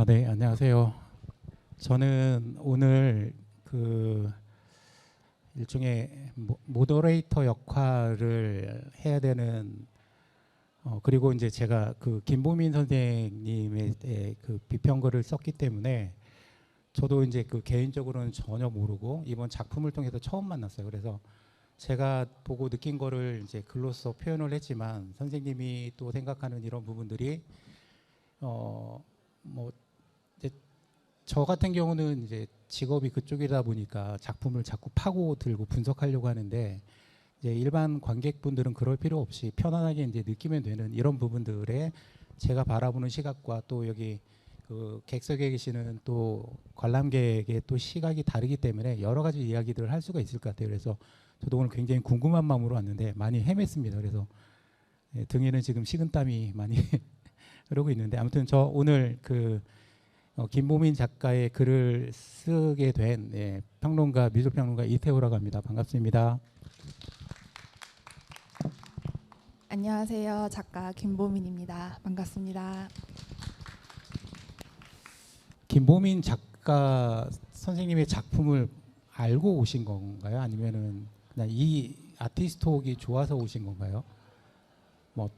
네, 안녕하세요. 저는 오늘 그 일종의 모더레이터 역할을 해야 되는 그리고 이제 제가 그 김보민 선생님의 그 비평글을 썼기 때문에 저도 이제 그 개인적으로는 전혀 모르고 이번 작품을 통해서 처음 만났어요. 그래서 제가 보고 느낀 거를 이제 글로써 표현을 했지만 선생님이 또 생각하는 이런 부분들이 뭐 이제 저 같은 경우는 이제 직업이 그쪽이다 보니까 작품을 자꾸 파고 들고 분석하려고 하는데 이제 일반 관객분들은 그럴 필요 없이 편안하게 이제 느끼면 되는 이런 부분들에 제가 바라보는 시각과 또 여기 그 객석에 계시는 또 관람객의 또 시각이 다르기 때문에 여러 가지 이야기들을 할 수가 있을 것 같아요. 그래서 저도 오늘 굉장히 궁금한 마음으로 왔는데 많이 헤맸습니다. 그래서 등에는 지금 식은땀이 많이 흐르고 있는데 아무튼 저 오늘 그 김보민 작가의 글을 쓰게 된 평론가 미술평론가 이태호라고 합니다. 반갑습니다. 안녕하세요. 작가 김보민입니다. 반갑습니다. 김보민 작가 선생님의 작품을 알고 오신 건가요? 아니면은 그냥 이 아티스트곡이 좋아서 오신 건가요? 뭐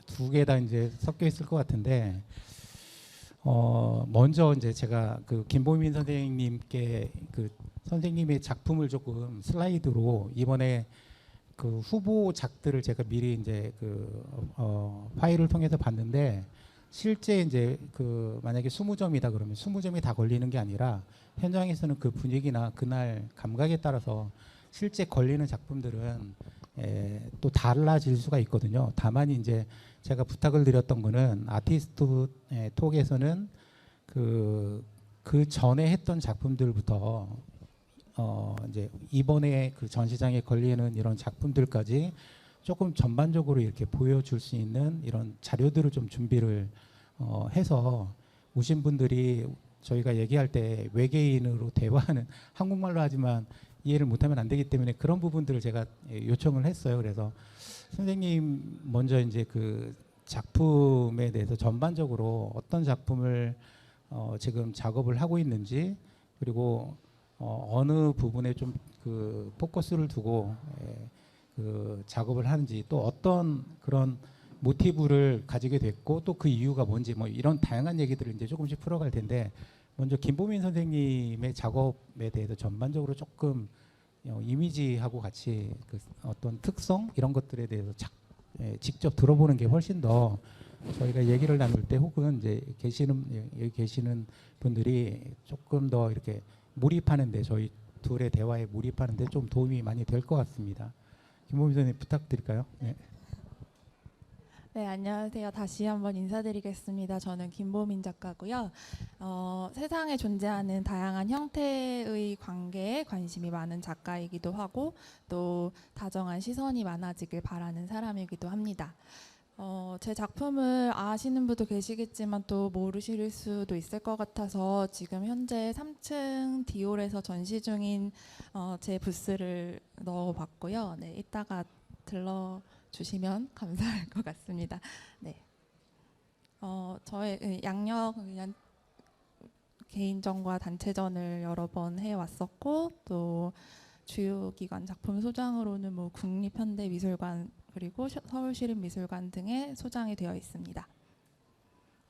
두 개 다 이제 섞여 있을 것 같은데 먼저 이제 제가 그 김보민 선생님께 그 선생님의 작품을 조금 슬라이드로 이번에 그 후보작들을 제가 미리 이제 그 파일을 통해서 봤는데 실제 이제 그 만약에 20점이다 그러면 20점이 다 걸리는 게 아니라 현장에서는 그 분위기나 그날 감각에 따라서 실제 걸리는 작품들은 또 달라질 수가 있거든요. 다만 이제 제가 부탁을 드렸던 거는 아티스트 톡에서는 그 전에 했던 작품들부터 이제 이번에 그 전시장에 걸리는 이런 작품들까지 조금 전반적으로 이렇게 보여줄 수 있는 이런 자료들을 좀 준비를 해서 오신 분들이 저희가 얘기할 때 외계인으로 대화하는 한국말로 하지만 이해를 못하면 안 되기 때문에 그런 부분들을 제가 요청을 했어요. 그래서 선생님 먼저 이제 그 작품에 대해서 전반적으로 어떤 작품을 지금 작업을 하고 있는지 그리고 어느 부분에 좀 그 포커스를 두고 그 작업을 하는지 또 어떤 그런 모티브를 가지게 됐고 또 그 이유가 뭔지 뭐 이런 다양한 얘기들을 이제 조금씩 풀어갈 텐데 먼저 김보민 선생님의 작업에 대해서 전반적으로 조금 이미지하고 같이 그 어떤 특성 이런 것들에 대해서 직접 들어보는 게 훨씬 더 저희가 얘기를 나눌 때 혹은 이제 여기 계시는 분들이 조금 더 이렇게 몰입하는데 저희 둘의 대화에 몰입하는데 좀 도움이 많이 될 것 같습니다. 김보민 선생님 부탁드릴까요? 네. 네, 안녕하세요. 다시 한번 인사드리겠습니다. 저는 김보민 작가고요. 세상에 존재하는 다양한 형태의 관계에 관심이 많은 작가이기도 하고 또 다정한 시선이 많아지길 바라는 사람이기도 합니다. 제 작품을 아시는 분도 계시겠지만 또 모르실 수도 있을 것 같아서 지금 현재 3층 디올에서 전시 중인 제 부스를 넣어봤고요. 네, 이따가 들러주시면 감사할 것 같습니다. 네, 저의 양력 개인전과 단체전을 여러 번 해왔었고 또 주요 기관 작품 소장으로는 뭐 국립현대미술관 그리고 서울시립미술관 등에 소장이 되어 있습니다.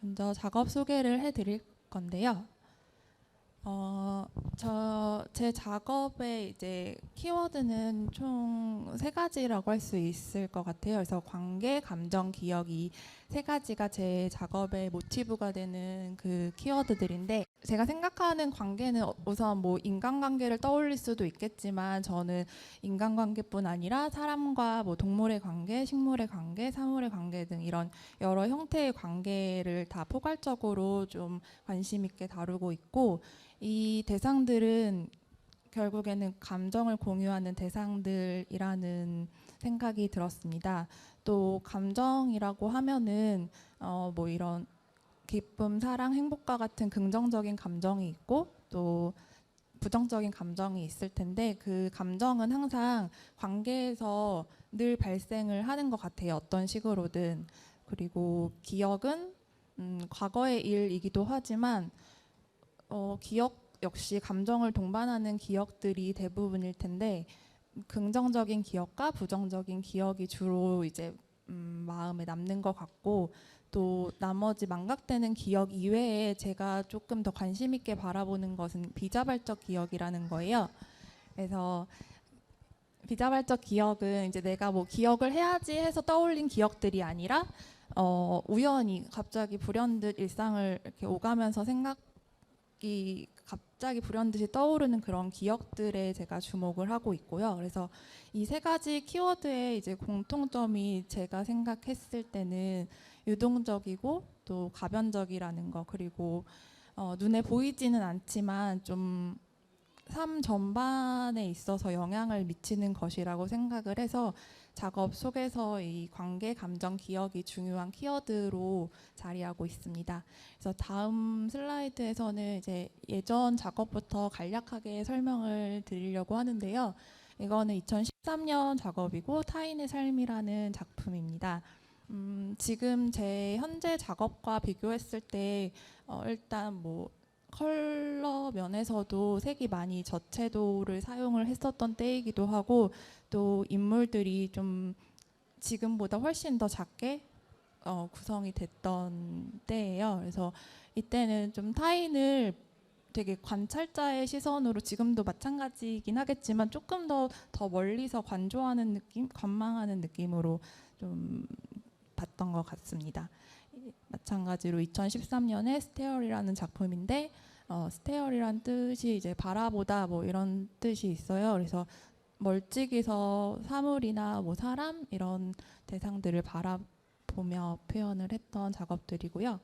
먼저 작업 소개를 해드릴 건데요. 제 작업의 이제 키워드는 총 세 가지라고 할 수 있을 것 같아요. 그래서 관계, 감정, 기억 이 세 가지가 제 작업의 모티브가 되는 그 키워드들인데 제가 생각하는 관계는 우선 뭐 인간관계를 떠올릴 수도 있겠지만 저는 인간관계뿐 아니라 사람과 뭐 동물의 관계, 식물의 관계, 사물의 관계 등 이런 여러 형태의 관계를 다 포괄적으로 좀 관심 있게 다루고 있고 이 대상들은 결국에는 감정을 공유하는 대상들이라는 생각이 들었습니다. 또 감정이라고 하면은 뭐 이런 기쁨, 사랑, 행복과 같은 긍정적인 감정이 있고 또 부정적인 감정이 있을 텐데 그 감정은 항상 관계에서 늘 발생을 하는 것 같아요. 어떤 식으로든. 그리고 기억은 과거의 일이기도 하지만 기억 역시 감정을 동반하는 기억들이 대부분일 텐데 긍정적인 기억과 부정적인 기억이 주로 이제 마음에 남는 것 같고 또 나머지 망각되는 기억 이외에 제가 조금 더 관심 있게 바라보는 것은 비자발적 기억이라는 거예요. 그래서 비자발적 기억은 이제 내가 뭐 기억을 해야지 해서 떠올린 기억들이 아니라 우연히 갑자기 불현듯 일상을 이렇게 오가면서 생각이 갑자기 불현듯이 떠오르는 그런 기억들에 제가 주목을 하고 있고요. 그래서 이 세 가지 키워드의 이제 공통점이 제가 생각했을 때는 유동적이고 또 가변적이라는 거, 그리고 눈에 보이지는 않지만 좀 삶 전반에 있어서 영향을 미치는 것이라고 생각을 해서 작업 속에서 이 관계, 감정, 기억이 중요한 키워드로 자리하고 있습니다. 그래서 다음 슬라이드에서는 이제 예전 작업부터 간략하게 설명을 드리려고 하는데요. 이거는 2013년 작업이고 타인의 삶이라는 작품입니다. 지금 제 현재 작업과 비교했을 때 일단 뭐 컬러 면에서도 색이 많이 저채도를 사용을 했었던 때이기도 하고 또 인물들이 좀 지금보다 훨씬 더 작게 구성이 됐던 때예요. 그래서 이때는 좀 타인을 되게 관찰자의 시선으로 지금도 마찬가지이긴 하겠지만 조금 더 멀리서 관조하는 느낌, 관망하는 느낌으로 좀 봤던 것 같습니다. 마찬가지로 2013년에 스테어리라는 작품인데 스테어리란 뜻이 이제 바라보다 뭐 이런 뜻이 있어요. 그래서 멀찍이서 사물이나 뭐 사람 이런 대상들을 바라보며 표현을 했던 작업들이고요.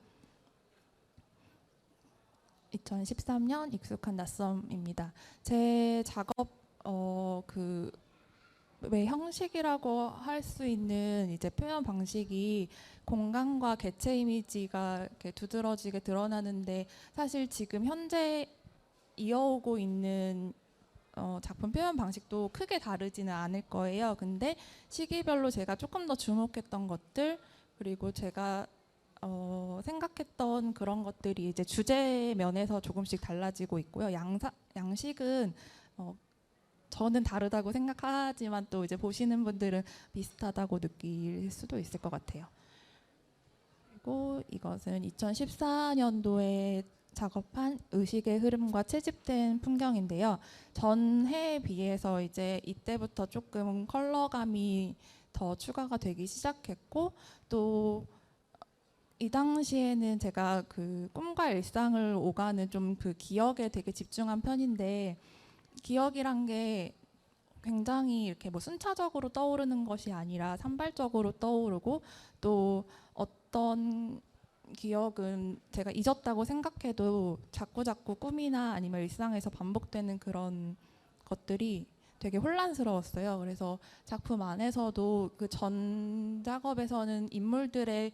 2013년 익숙한 낯섦입니다. 제 작업 왜 형식이라고 할 수 있는 이제 표현 방식이 공간과 개체 이미지가 이렇게 두드러지게 드러나는데 사실 지금 현재 이어오고 있는 작품 표현 방식도 크게 다르지는 않을 거예요. 근데 시기별로 제가 조금 더 주목했던 것들 그리고 제가 생각했던 그런 것들이 이제 주제 면에서 조금씩 달라지고 있고요. 양식은 저는 다르다고 생각하지만 또 이제 보시는 분들은 비슷하다고 느낄 수도 있을 것 같아요. 그리고 이것은 2014년도에 작업한 의식의 흐름과 채집된 풍경인데요. 전해에 비해서 이제 이때부터 조금 컬러감이 더 추가가 되기 시작했고 또 이 당시에는 제가 그 꿈과 일상을 오가는 좀 그 기억에 되게 집중한 편인데 기억이란 게 굉장히 이렇게 뭐 순차적으로 떠오르는 것이 아니라 산발적으로 떠오르고 또 어떤 기억은 제가 잊었다고 생각해도 자꾸자꾸 꿈이나 아니면 일상에서 반복되는 그런 것들이 되게 혼란스러웠어요. 그래서 작품 안에서도 그 전 작업에서는 인물들의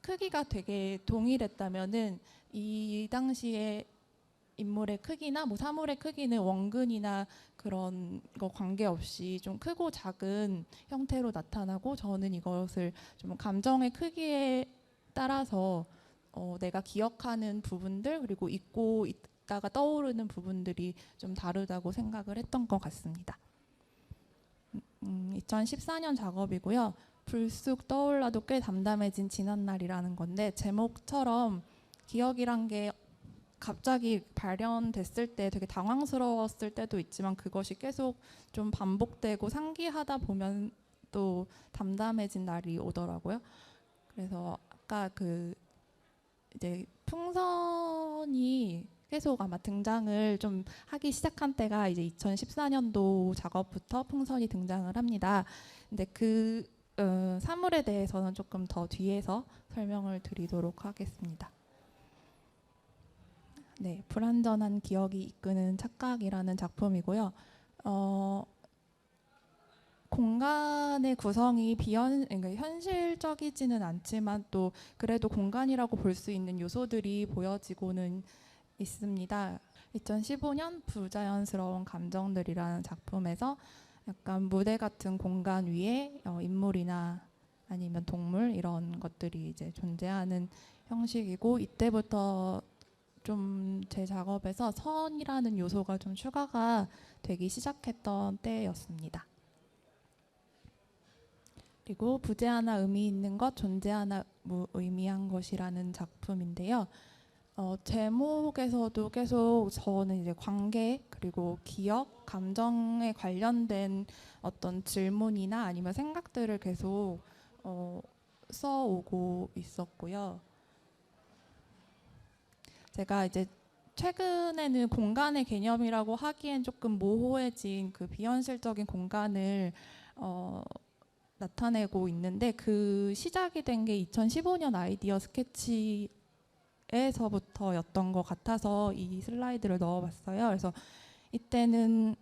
크기가 되게 동일했다면은 이 당시에 인물의 크기나 뭐 사물의 크기는 원근이나 그런 거 관계없이 좀 크고 작은 형태로 나타나고 저는 이것을 좀 감정의 크기에 따라서 내가 기억하는 부분들 그리고 잊고 있다가 떠오르는 부분들이 좀 다르다고 생각을 했던 것 같습니다. 2014년 작업이고요. 불쑥 떠올라도 꽤 담담해진 지난날이라는 건데 제목처럼 기억이란 게 갑자기 발현됐을 때 되게 당황스러웠을 때도 있지만 그것이 계속 좀 반복되고 상기하다 보면 또 담담해진 날이 오더라고요. 그래서 아까 그 이제 풍선이 계속 아마 등장을 좀 하기 시작한 때가 이제 2014년도 작업부터 풍선이 등장을 합니다. 근데 그 사물에 대해서는 조금 더 뒤에서 설명을 드리도록 하겠습니다. 네, 불완전한 기억이 이끄는 착각이라는 작품이고요. 공간의 구성이 그러니까 현실적이지는 않지만 또 그래도 공간이라고 볼 수 있는 요소들이 보여지고는 있습니다. 2015년 부자연스러운 감정들이라는 작품에서 약간 무대 같은 공간 위에 인물이나 아니면 동물 이런 것들이 이제 존재하는 형식이고 이때부터 좀 제 작업에서 선이라는 요소가 좀 추가가 되기 시작했던 때였습니다. 그리고 부재 하나 의미 있는 것, 존재 하나 무의미한 것이라는 작품인데요. 제목에서도 계속 저는 이제 관계 그리고 기억, 감정에 관련된 어떤 질문이나 아니면 생각들을 계속 써오고 있었고요. 제가 이제 최근에는 공간의 개념이라고 하기엔 조금 모호해진 그 비현실적인 공간을 나타내고 있는데 그 시작이 된 게 2015년 아이디어 스케치에서부터였던 것 같아서 이 슬라이드를 넣어봤어요. 그래서 이때는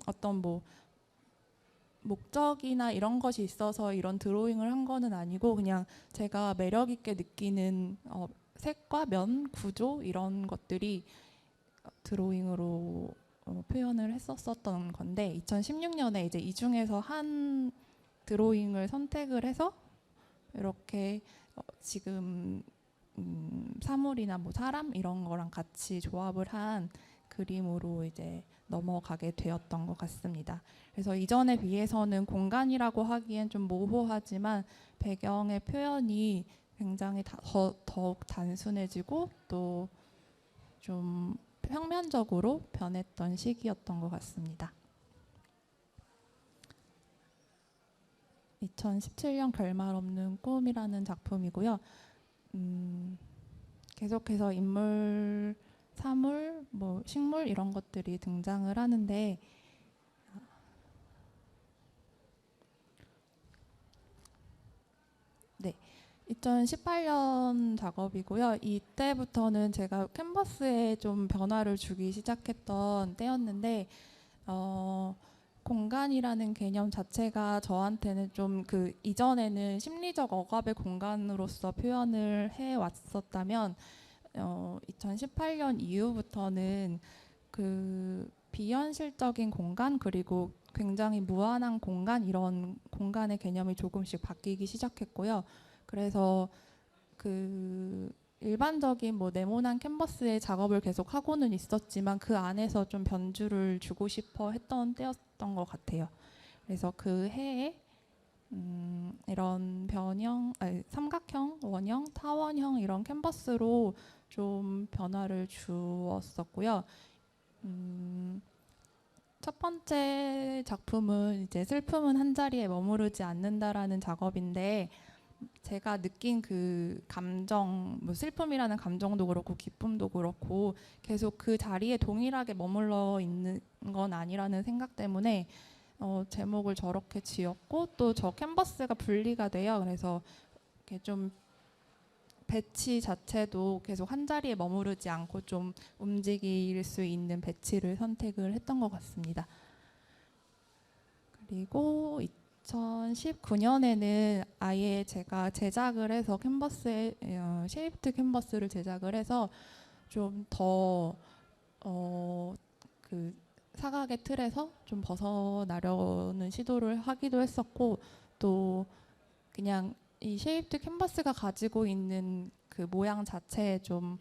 어떤 뭐 목적이나 이런 것이 있어서 이런 드로잉을 한 거는 아니고 그냥 제가 매력 있게 느끼는 색과 면, 구조 이런 것들이 드로잉으로 표현을 했었던 건데 2016년에 이제 이 중에서 한 드로잉을 선택을 해서 이렇게 지금 사물이나 뭐 사람 이런 거랑 같이 조합을 한 그림으로 이제 넘어가게 되었던 것 같습니다. 그래서 이전에 비해서는 공간이라고 하기엔 좀 모호하지만 배경의 표현이 굉장히 더욱 단순해지고 또 좀 평면적으로 변했던 시기였던 것 같습니다. 2017년 결말 없는 꿈이라는 작품이고요. 계속해서 인물, 사물, 뭐 식물 이런 것들이 등장을 하는데 2018년 작업이고요. 이때부터는 제가 캔버스에 좀 변화를 주기 시작했던 때였는데 공간이라는 개념 자체가 저한테는 좀 그 이전에는 심리적 억압의 공간으로서 표현을 해왔었다면 2018년 이후부터는 그 비현실적인 공간 그리고 굉장히 무한한 공간 이런 공간의 개념이 조금씩 바뀌기 시작했고요. 그래서 그 일반적인 뭐 네모난 캔버스의 작업을 계속 하고는 있었지만 그 안에서 좀 변주를 주고 싶어 했던 때였던 것 같아요. 그래서 그 해에 이런 삼각형, 원형, 타원형 이런 캔버스로 좀 변화를 주었었고요. 첫 번째 작품은 이제 슬픔은 한 자리에 머무르지 않는다라는 작업인데 제가 느낀 그 감정, 뭐 슬픔이라는 감정도 그렇고 기쁨도 그렇고 계속 그 자리에 동일하게 머물러 있는 건 아니라는 생각 때문에 제목을 저렇게 지었고 또 저 캔버스가 분리가 돼요. 그래서 이렇게 좀 배치 자체도 계속 한 자리에 머무르지 않고 좀 움직일 수 있는 배치를 선택을 했던 것 같습니다. 그리고 2019년에는 아예 제가 제작을 해서 캔버스에 쉐이프트 캔버스를 제작을 해서 좀 더 그 사각의 틀에서 좀 벗어나려는 시도를 하기도 했었고 또 그냥 이 쉐이프트 캔버스가 가지고 있는 그 모양 자체에 좀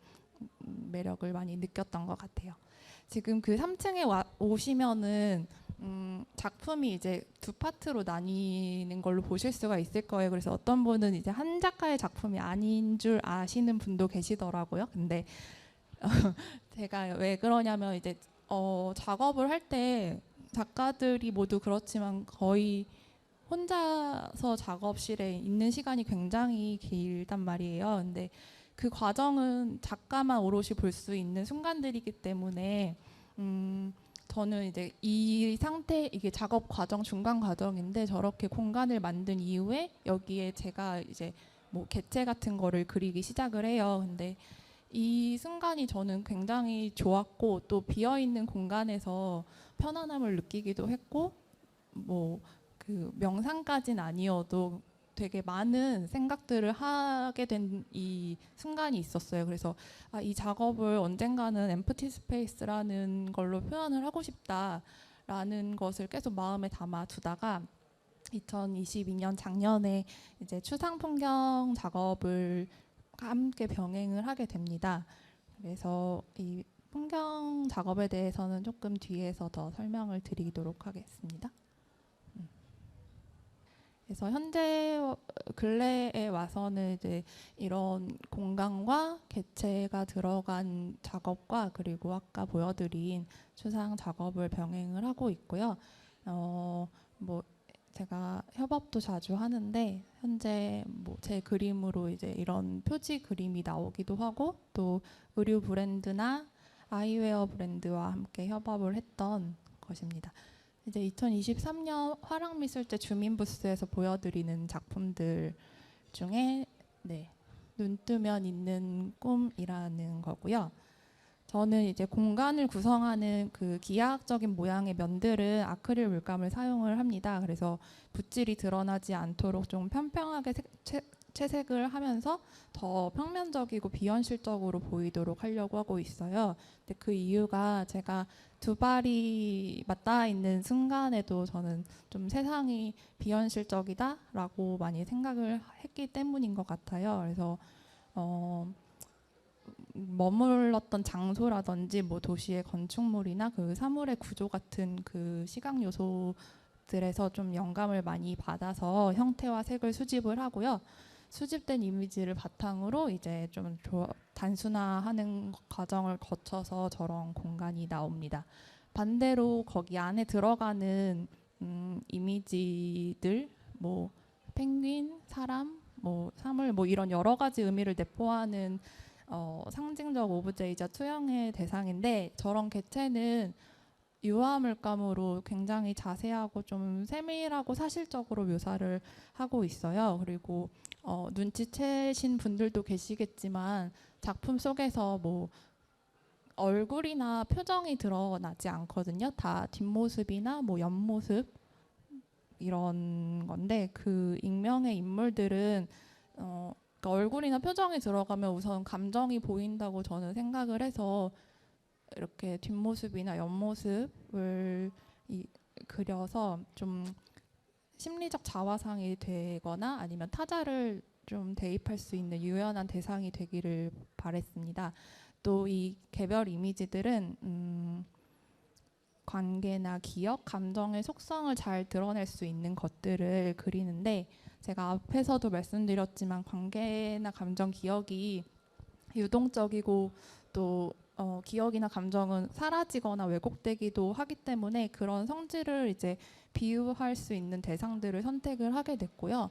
매력을 많이 느꼈던 것 같아요. 지금 그 3층에 오시면은 작품이 이제 두 파트로 나뉘는 걸로 보실 수가 있을 거예요. 그래서 어떤 분은 이제 한 작가의 작품이 아닌 줄 아시는 분도 계시더라고요. 근데 제가 왜 그러냐면 이제 작업을 할 때 작가들이 모두 그렇지만 거의 혼자서 작업실에 있는 시간이 굉장히 길단 말이에요. 근데 그 과정은 작가만 오롯이 볼 수 있는 순간들이기 때문에 저는 이제 이 상태 이게 작업 과정 중간 과정인데 저렇게 공간을 만든 이후에 여기에 제가 이제 뭐 개체 같은 거를 그리기 시작을 해요. 근데 이 순간이 저는 굉장히 좋았고 또 비어 있는 공간에서 편안함을 느끼기도 했고 뭐 그 명상까지는 아니어도 되게 많은 생각들을 하게 된 이 순간이 있었어요. 그래서 이 작업을 언젠가는 엠프티 스페이스라는 걸로 표현을 하고 싶다라는 것을 계속 마음에 담아두다가 2022년 작년에 이제 추상 풍경 작업을 함께 병행을 하게 됩니다. 그래서 이 풍경 작업에 대해서는 조금 뒤에서 더 설명을 드리도록 하겠습니다. 그래서 현재 근래에 와서는 이제 이런 공간과 개체가 들어간 작업과 그리고 아까 보여드린 추상 작업을 병행을 하고 있고요. 뭐 제가 협업도 자주 하는데 현재 뭐 제 그림으로 이제 이런 표지 그림이 나오기도 하고 또 의류 브랜드나 아이웨어 브랜드와 함께 협업을 했던 것입니다. 이제 2023년 화랑미술제 주민부스에서 보여드리는 작품들 중에 눈 뜨면 있는 꿈이라는 거고요. 저는 이제 공간을 구성하는 그 기하학적인 모양의 면들은 아크릴 물감을 사용을 합니다. 그래서 붓질이 드러나지 않도록 좀 평평하게 채색을 하면서 더 평면적이고 비현실적으로 보이도록 하려고 하고 있어요. 근데 그 이유가 제가 두 발이 맞닿아 있는 순간에도 저는 좀 세상이 비현실적이다라고 많이 생각을 했기 때문인 것 같아요. 그래서 머물렀던 장소라든지 뭐 도시의 건축물이나 그 사물의 구조 같은 그 시각 요소들에서 좀 영감을 많이 받아서 형태와 색을 수집을 하고요. 수집된 이미지를 바탕으로 이제 좀 단순화하는 과정을 거쳐서 저런 공간이 나옵니다. 반대로 거기 안에 들어가는 이미지들, 뭐 펭귄, 사람, 뭐 사물, 뭐 이런 여러 가지 의미를 내포하는 상징적 오브제이자 투영의 대상인데 저런 개체는 유화 물감으로 굉장히 자세하고 좀 세밀하고 사실적으로 묘사를 하고 있어요. 그리고 눈치채신 분들도 계시겠지만 작품 속에서 뭐 얼굴이나 표정이 드러나지 않거든요. 다 뒷모습이나 뭐 옆모습 이런 건데 그 익명의 인물들은 그러니까 얼굴이나 표정이 들어가면 우선 감정이 보인다고 저는 생각을 해서 이렇게 뒷모습이나 옆모습을 그려서 좀 심리적 자화상이 되거나 아니면 타자를 좀 대입할 수 있는 유연한 대상이 되기를 바랬습니다. 또 이 개별 이미지들은 관계나 기억, 감정의 속성을 잘 드러낼 수 있는 것들을 그리는데 제가 앞에서도 말씀드렸지만 관계나 감정, 기억이 유동적이고 또 기억이나 감정은 사라지거나 왜곡되기도 하기 때문에 그런 성질을 이제 비유할 수 있는 대상들을 선택을 하게 됐고요.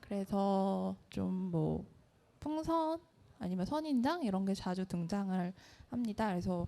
그래서 좀 뭐 풍선 아니면 선인장 이런 게 자주 등장을 합니다. 그래서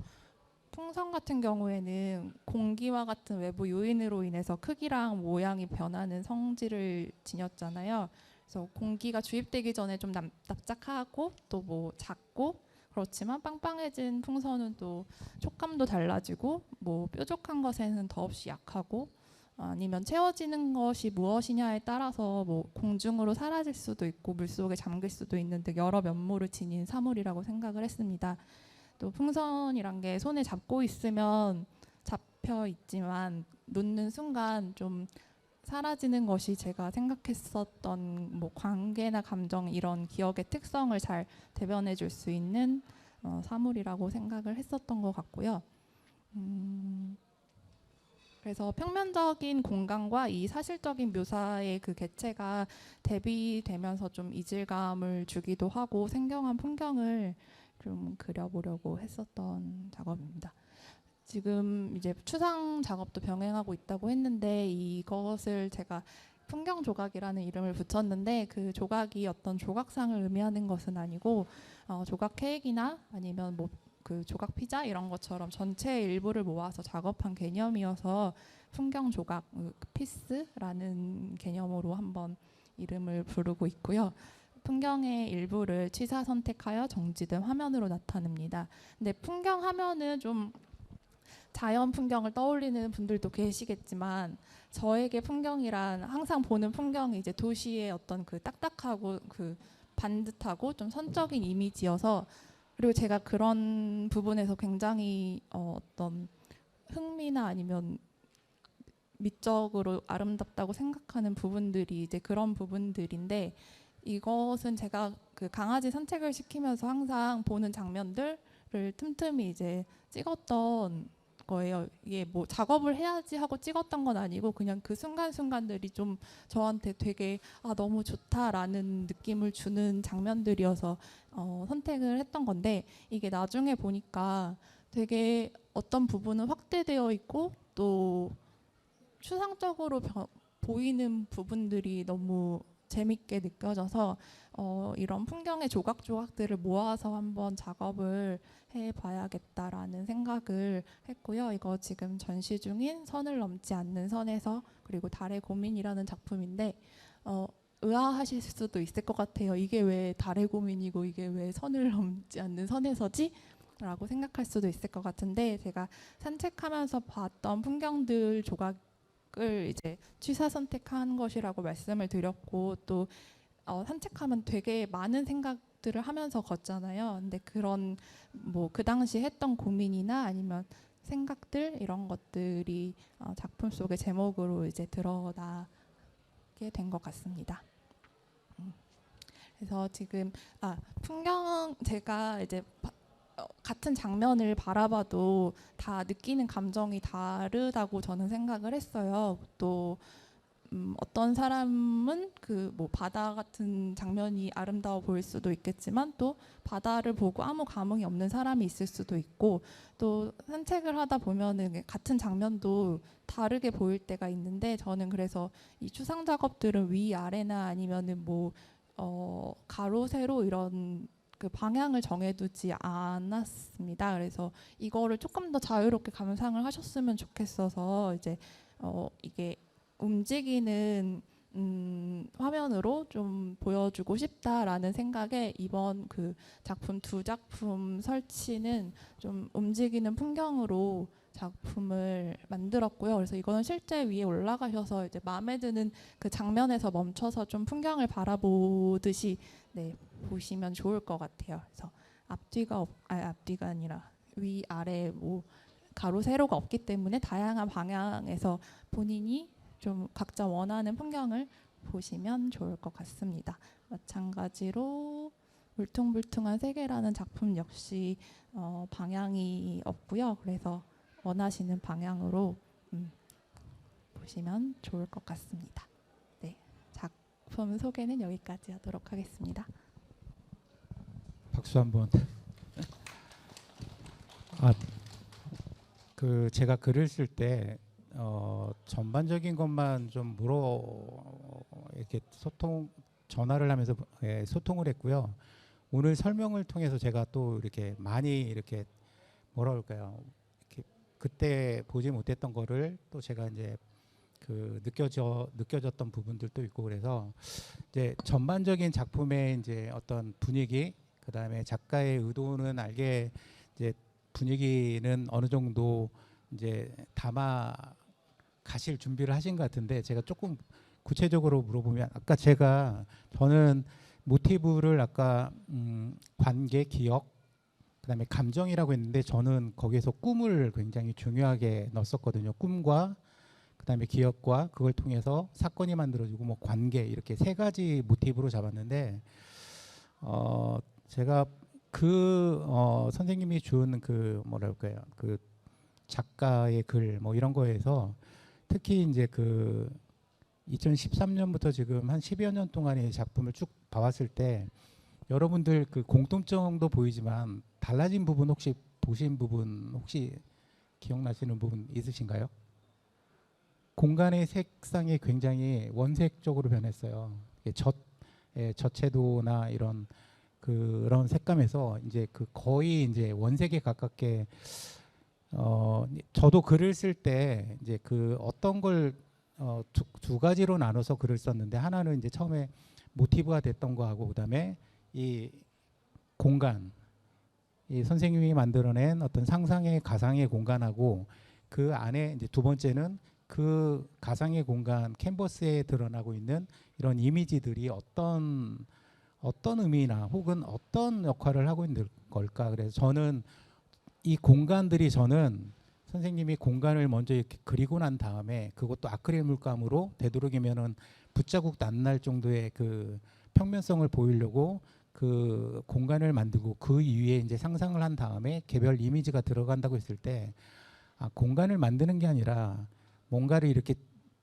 풍선 같은 경우에는 공기와 같은 외부 요인으로 인해서 크기랑 모양이 변하는 성질을 지녔잖아요. 그래서 공기가 주입되기 전에 좀 납작하고 또 뭐 작고 그렇지만 빵빵해진 풍선은 또 촉감도 달라지고 뭐 뾰족한 것에는 더없이 약하고 아니면 채워지는 것이 무엇이냐에 따라서 뭐 공중으로 사라질 수도 있고 물속에 잠길 수도 있는 등 여러 면모를 지닌 사물이라고 생각을 했습니다. 또 풍선이란 게 손에 잡고 있으면 잡혀 있지만 놓는 순간 좀 사라지는 것이 제가 생각했었던 뭐 관계나 감정 이런 기억의 특성을 잘 대변해 줄 수 있는 사물이라고 생각을 했었던 것 같고요. 그래서 평면적인 공간과 이 사실적인 묘사의 그 개체가 대비되면서 좀 이질감을 주기도 하고 생경한 풍경을 좀 그려보려고 했었던 작업입니다. 지금 이제 추상 작업도 병행하고 있다고 했는데 이것을 제가 풍경 조각이라는 이름을 붙였는데 그 조각이 어떤 조각상을 의미하는 것은 아니고 조각 케이크나 아니면 뭐 그 조각 피자 이런 것처럼 전체의 일부를 모아서 작업한 개념이어서 풍경 조각 피스라는 개념으로 한번 이름을 부르고 있고요. 풍경의 일부를 취사 선택하여 정지된 화면으로 나타냅니다. 근데 풍경 하면은 좀 자연 풍경을 떠올리는 분들도 계시겠지만 저에게 풍경이란 항상 보는 풍경이 이제 도시의 어떤 그 딱딱하고 그 반듯하고 좀 선적인 이미지여서 그리고 제가 그런 부분에서 굉장히 어떤 흥미나 아니면 미적으로 아름답다고 생각하는 부분들이 이제 그런 부분들인데 이것은 제가 그 강아지 산책을 시키면서 항상 보는 장면들을 틈틈이 이제 찍었던 거예요. 이게 뭐 작업을 해야지 하고 찍었던 건 아니고 그냥 그 순간순간들이 좀 저한테 되게 너무 좋다라는 느낌을 주는 장면들이어서 선택을 했던 건데, 이게 나중에 보니까 되게 어떤 부분은 확대되어 있고 또 추상적으로 보이는 부분들이 너무 재밌게 느껴져서 이런 풍경의 조각조각들을 모아서 한번 작업을 해봐야겠다라는 생각을 했고요. 이거 지금 전시 중인 선을 넘지 않는 선에서, 그리고 달의 고민이라는 작품인데 의아하실 수도 있을 것 같아요. 이게 왜 달의 고민이고 이게 왜 선을 넘지 않는 선에서지? 라고 생각할 수도 있을 것 같은데, 제가 산책하면서 봤던 풍경들 조각을 이제 취사 선택한 것이라고 말씀을 드렸고, 또 산책하면 되게 많은 생각들을 하면서 걷잖아요. 근데 그런 뭐 그 당시 했던 고민이나 아니면 생각들, 이런 것들이 작품 속의 제목으로 이제 드러나게 된 것 같습니다. 그래서 지금 풍경, 제가 이제 같은 장면을 바라봐도 다 느끼는 감정이 다르다고 저는 생각을 했어요. 또 어떤 사람은 그 뭐 바다 같은 장면이 아름다워 보일 수도 있겠지만, 또 바다를 보고 아무 감흥이 없는 사람이 있을 수도 있고, 또 산책을 하다 보면은 같은 장면도 다르게 보일 때가 있는데, 저는 그래서 이 추상 작업들은 위 아래나 아니면은 뭐 가로 세로 이런 그 방향을 정해두지 않았습니다. 그래서 이거를 조금 더 자유롭게 감상을 하셨으면 좋겠어서 이제 이게 움직이는 화면으로 좀 보여주고 싶다라는 생각에 이번 그 작품 두 작품 설치는 좀 움직이는 풍경으로 작품을 만들었고요. 그래서 이거는 실제 위에 올라가셔서 이제 마음에 드는 그 장면에서 멈춰서 좀 풍경을 바라보듯이 보시면 좋을 것 같아요. 그래서 앞뒤가 아니라 위 아래 뭐 가로 세로가 없기 때문에 다양한 방향에서 본인이 좀 각자 원하는 풍경을 보시면 좋을 것 같습니다. 마찬가지로 울퉁불퉁한 세계라는 작품 역시 방향이 없고요. 그래서 원하시는 방향으로 보시면 좋을 것 같습니다. 네, 작품 소개는 여기까지 하도록 하겠습니다. 박수 한번. 그 제가 글을 쓸 때 전반적인 것만 좀 이렇게 전화를 하면서 소통을 했고요. 오늘 설명을 통해서 제가 또 이렇게 많이 이렇게 뭐라 그럴까요? 이렇게 그때 보지 못했던 거를 또 제가 이제 그 느껴졌던 부분들도 있고, 그래서 이제 전반적인 작품의 이제 어떤 분위기, 그다음에 작가의 의도는 알게 이제 분위기는 어느 정도 이제 담아 가실 준비를 하신 것 같은데, 제가 조금 구체적으로 물어보면, 아까 저는 모티브를 아까 관계, 기억, 그다음에 감정이라고 했는데, 저는 거기에서 꿈을 굉장히 중요하게 넣었었거든요. 꿈과 그다음에 기억과 그걸 통해서 사건이 만들어지고 뭐 관계, 이렇게 세 가지 모티브로 잡았는데, 제가 선생님이 준 그 뭐랄까요, 그 작가의 글 뭐 이런 거에서 특히 이제 그 2013년부터 지금 한 10여 년 동안의 작품을 쭉 봐왔을 때 여러분들 그 공통점도 보이지만 달라진 부분, 혹시 보신 부분 혹시 기억나시는 부분 있으신가요? 공간의 색상이 굉장히 원색적으로 변했어요. 저채도나 이런 그런 색감에서 이제 그 거의 이제 원색에 가깝게, 저도 글을 쓸 때 이제 그 어떤 걸 두 가지로 나눠서 글을 썼는데, 하나는 이제 처음에 모티브가 됐던 거하고, 그다음에 이 공간, 이 선생님이 만들어낸 어떤 상상의 가상의 공간하고, 그 안에 이제 두 번째는 그 가상의 공간 캔버스에 드러나고 있는 이런 이미지들이 어떤 의미나 혹은 어떤 역할을 하고 있는 걸까. 그래서 저는 이 공간들이, 저는 선생님이 공간을 먼저 이렇게 그리고 난 다음에 그것도 아크릴 물감으로 되도록이면은 붓자국도 안 날 정도의 그 평면성을 보이려고 그 공간을 만들고 그 위에 이제 상상을 한 다음에 개별 이미지가 들어간다고 했을 때 공간을 만드는 게 아니라 뭔가를 이렇게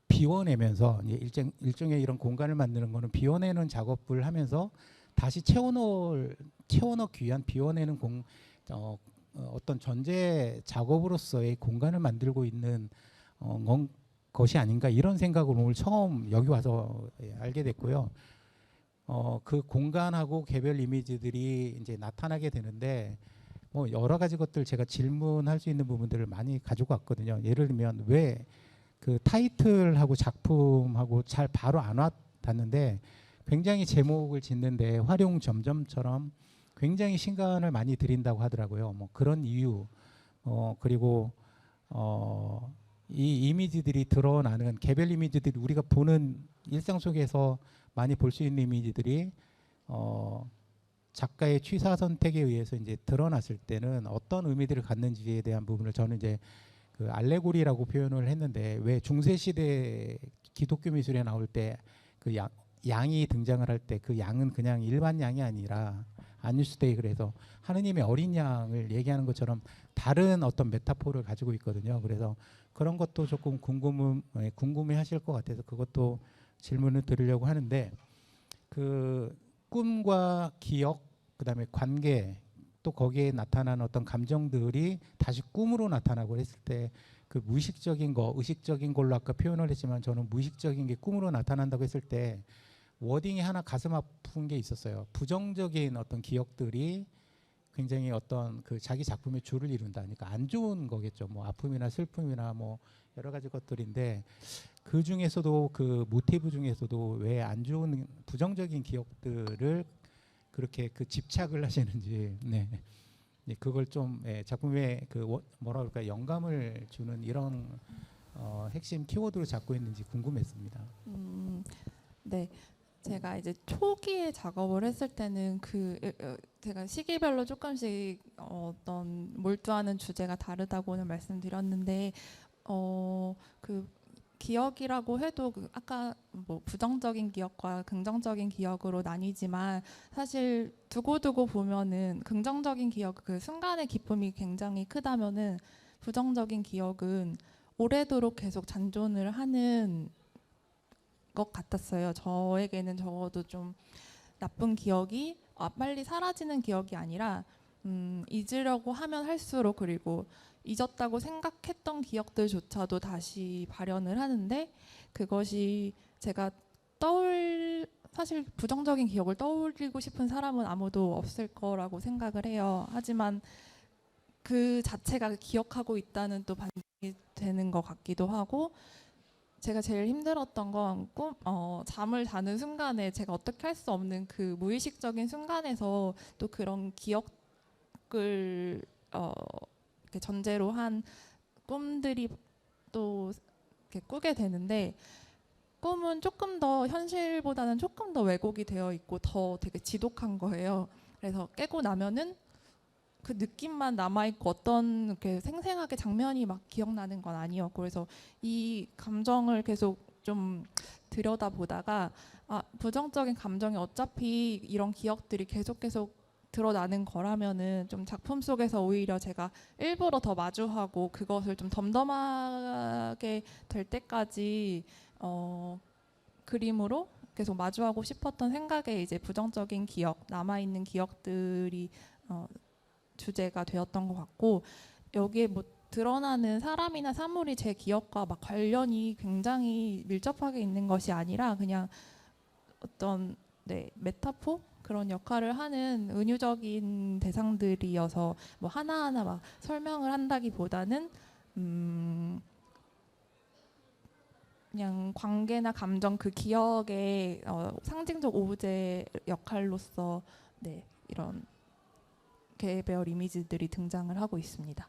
비워내면서 이제 일종의 이런 공간을 만드는 거는 비워내는 작업을 하면서 다시 채워넣기 위한 비워내는 어떤 전제 작업으로서의 공간을 만들고 있는 것이 아닌가 이런 생각을 오늘 처음 여기 와서 알게 됐고요. 그 공간하고 개별 이미지들이 이제 나타나게 되는데 뭐 여러 가지 것들 제가 질문할 수 있는 부분들을 많이 가지고 왔거든요. 예를 들면 왜 그 타이틀하고 작품하고 잘 바로 안 와닿는데 굉장히 제목을 짓는데 활용 점점처럼 굉장히 시간을 많이 들인다고 하더라고요. 뭐 그런 이유 그리고 이 이미지들이 드러나는 개별 이미지들이 우리가 보는 일상 속에서 많이 볼 수 있는 이미지들이 작가의 취사 선택에 의해서 이제 드러났을 때는 어떤 의미들을 갖는지에 대한 부분을 저는 이제 그 알레고리라고 표현을 했는데 왜 중세 시대 기독교 미술에 나올 때 그 양이 등장을 할 때 그 양은 그냥 일반 양이 아니라 아뉴스데이 그래서 하느님의 어린 양을 얘기하는 것처럼 다른 어떤 메타포를 가지고 있거든요. 그래서 그런 것도 조금 궁금해하실 것 같아서 그것도 질문을 드리려고 하는데 그 꿈과 기억 그다음에 관계 또 거기에 나타나는 어떤 감정들이 다시 꿈으로 나타나고 했을 때 그 무의식적인 거 의식적인 걸로 아까 표현을 했지만 저는 무의식적인 게 꿈으로 나타난다고 했을 때 워딩이 하나 가슴 아픈 게 있었어요. 부정적인 어떤 기억들이 굉장히 어떤 그 자기 작품의 주를 이룬다. 그러니까 안 좋은 거겠죠. 뭐 아픔이나 슬픔이나 뭐 여러 가지 것들인데 그 중에서도 그 모티브 중에서도 왜 안 좋은 부정적인 기억들을 그렇게 그 집착을 하시는지 네. 그걸 좀 작품에 그 뭐라 그럴까 영감을 주는 이런 핵심 키워드를 잡고 있는지 궁금했습니다. 네. 제가 이제 초기에 작업을 했을 때는 제가 시기별로 조금씩 어떤 몰두하는 주제가 다르다고는 말씀드렸는데 그 기억이라고 해도 아까 뭐 부정적인 기억과 긍정적인 기억으로 나뉘지만 사실 두고두고 보면은 긍정적인 기억 그 순간의 기쁨이 굉장히 크다면은 부정적인 기억은 오래도록 계속 잔존을 하는 것 같았어요. 저에게는 적어도 좀 나쁜 기억이 빨리 사라지는 기억이 아니라 잊으려고 하면 할수록 그리고 잊었다고 생각했던 기억들조차도 다시 발현을 하는데 그것이 제가 사실 부정적인 기억을 떠올리고 싶은 사람은 아무도 없을 거라고 생각을 해요. 하지만 그 자체가 기억하고 있다는 또 반증이 되는 것 같기도 하고 제가 제일 힘들었던 건 잠을 자는 순간에 제가 어떻게 할 수 없는 그 무의식적인 순간에서 또 그런 기억을 이렇게 전제로 한 꿈들이 또 이렇게 꾸게 되는데 꿈은 조금 더 현실보다는 조금 더 왜곡이 되어 있고 더 되게 지독한 거예요. 그래서 깨고 나면은 그 느낌만 남아있고 어떤 이렇게 생생하게 장면이 막 기억나는 건 아니었고 그래서 이 감정을 계속 좀 들여다보다가 부정적인 감정이 어차피 이런 기억들이 계속 드러나는 거라면은 좀 작품 속에서 오히려 제가 일부러 더 마주하고 그것을 좀 덤덤하게 될 때까지 그림으로 계속 마주하고 싶었던 생각에 이제 부정적인 기억 남아있는 기억들이 주제가 되었던 것 같고 여기에 뭐 드러나는 사람이나 사물이 제 기억과 막 관련이 굉장히 밀접하게 있는 것이 아니라 그냥 어떤 메타포 그런 역할을 하는 은유적인 대상들이어서 뭐 하나하나 막 설명을 한다기보다는 그냥 관계나 감정 그 기억의 상징적 오브제 역할로서 이런 개별 이미지들이 등장을 하고 있습니다.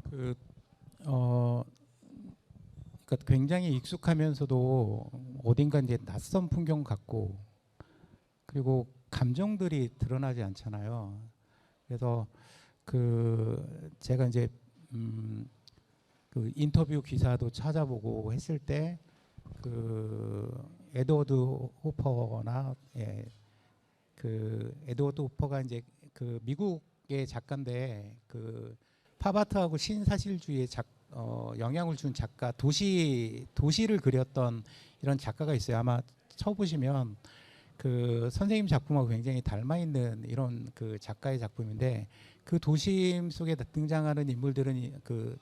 그러니까 굉장히 익숙하면서도 어딘가 이제 낯선 풍경 같고 그리고 감정들이 드러나지 않잖아요. 그래서 제가 이제 그 인터뷰 기사도 찾아보고 했을 때 그 에드워드 호퍼나 그 에드워드 호퍼가 이제 그 미국의 작가인데 그 팝아트하고 신사실주의에 영향을 준 작가 도시를 그렸던 이런 작가가 있어요. 아마 쳐보시면 그 선생님 작품하고 굉장히 닮아 있는 이런 그 작가의 작품인데 그 도심 속에 등장하는 인물들은 그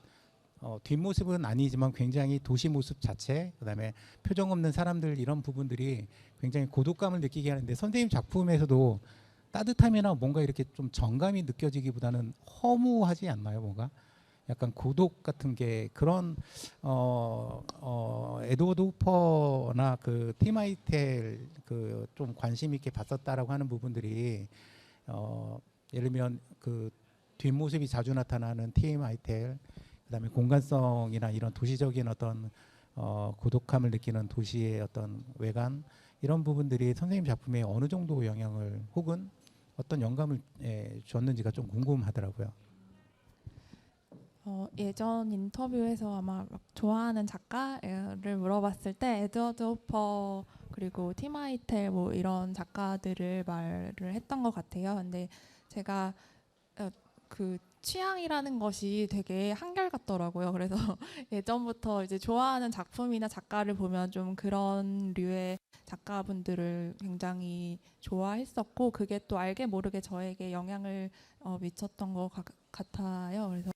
뒷모습은 아니지만 굉장히 도시 모습 자체, 그다음에 표정 없는 사람들 이런 부분들이 굉장히 고독감을 느끼게 하는데 선생님 작품에서도 따뜻함이나 뭔가 이렇게 좀 정감이 느껴지기보다는 허무하지 않나요? 뭔가 약간 고독 같은 게 그런 에드워드 호퍼나 그 티마이텔 그 좀 관심 있게 봤었다라고 하는 부분들이 예를 들면 그 뒷모습이 자주 나타나는 티마이텔, 그다음에 공간성이나 이런 도시적인 어떤 고독함을 느끼는 도시의 어떤 외관 이런 부분들이 선생님 작품에 어느 정도 영향을 혹은 어떤 영감을 줬는지가 좀 궁금하더라고요. 예전 인터뷰에서 아마 막 좋아하는 작가를 물어봤을 때 에드워드 호퍼 그리고 티마이텔 뭐 이런 작가들을 말을 했던 것 같아요. 근데 제가 그 취향이라는 것이 되게 한결같더라고요. 그래서 예전부터 이제 좋아하는 작품이나 작가를 보면 좀 그런 류의 작가분들을 굉장히 좋아했었고 그게 또 알게 모르게 저에게 영향을 미쳤던 것 같아요. 그래서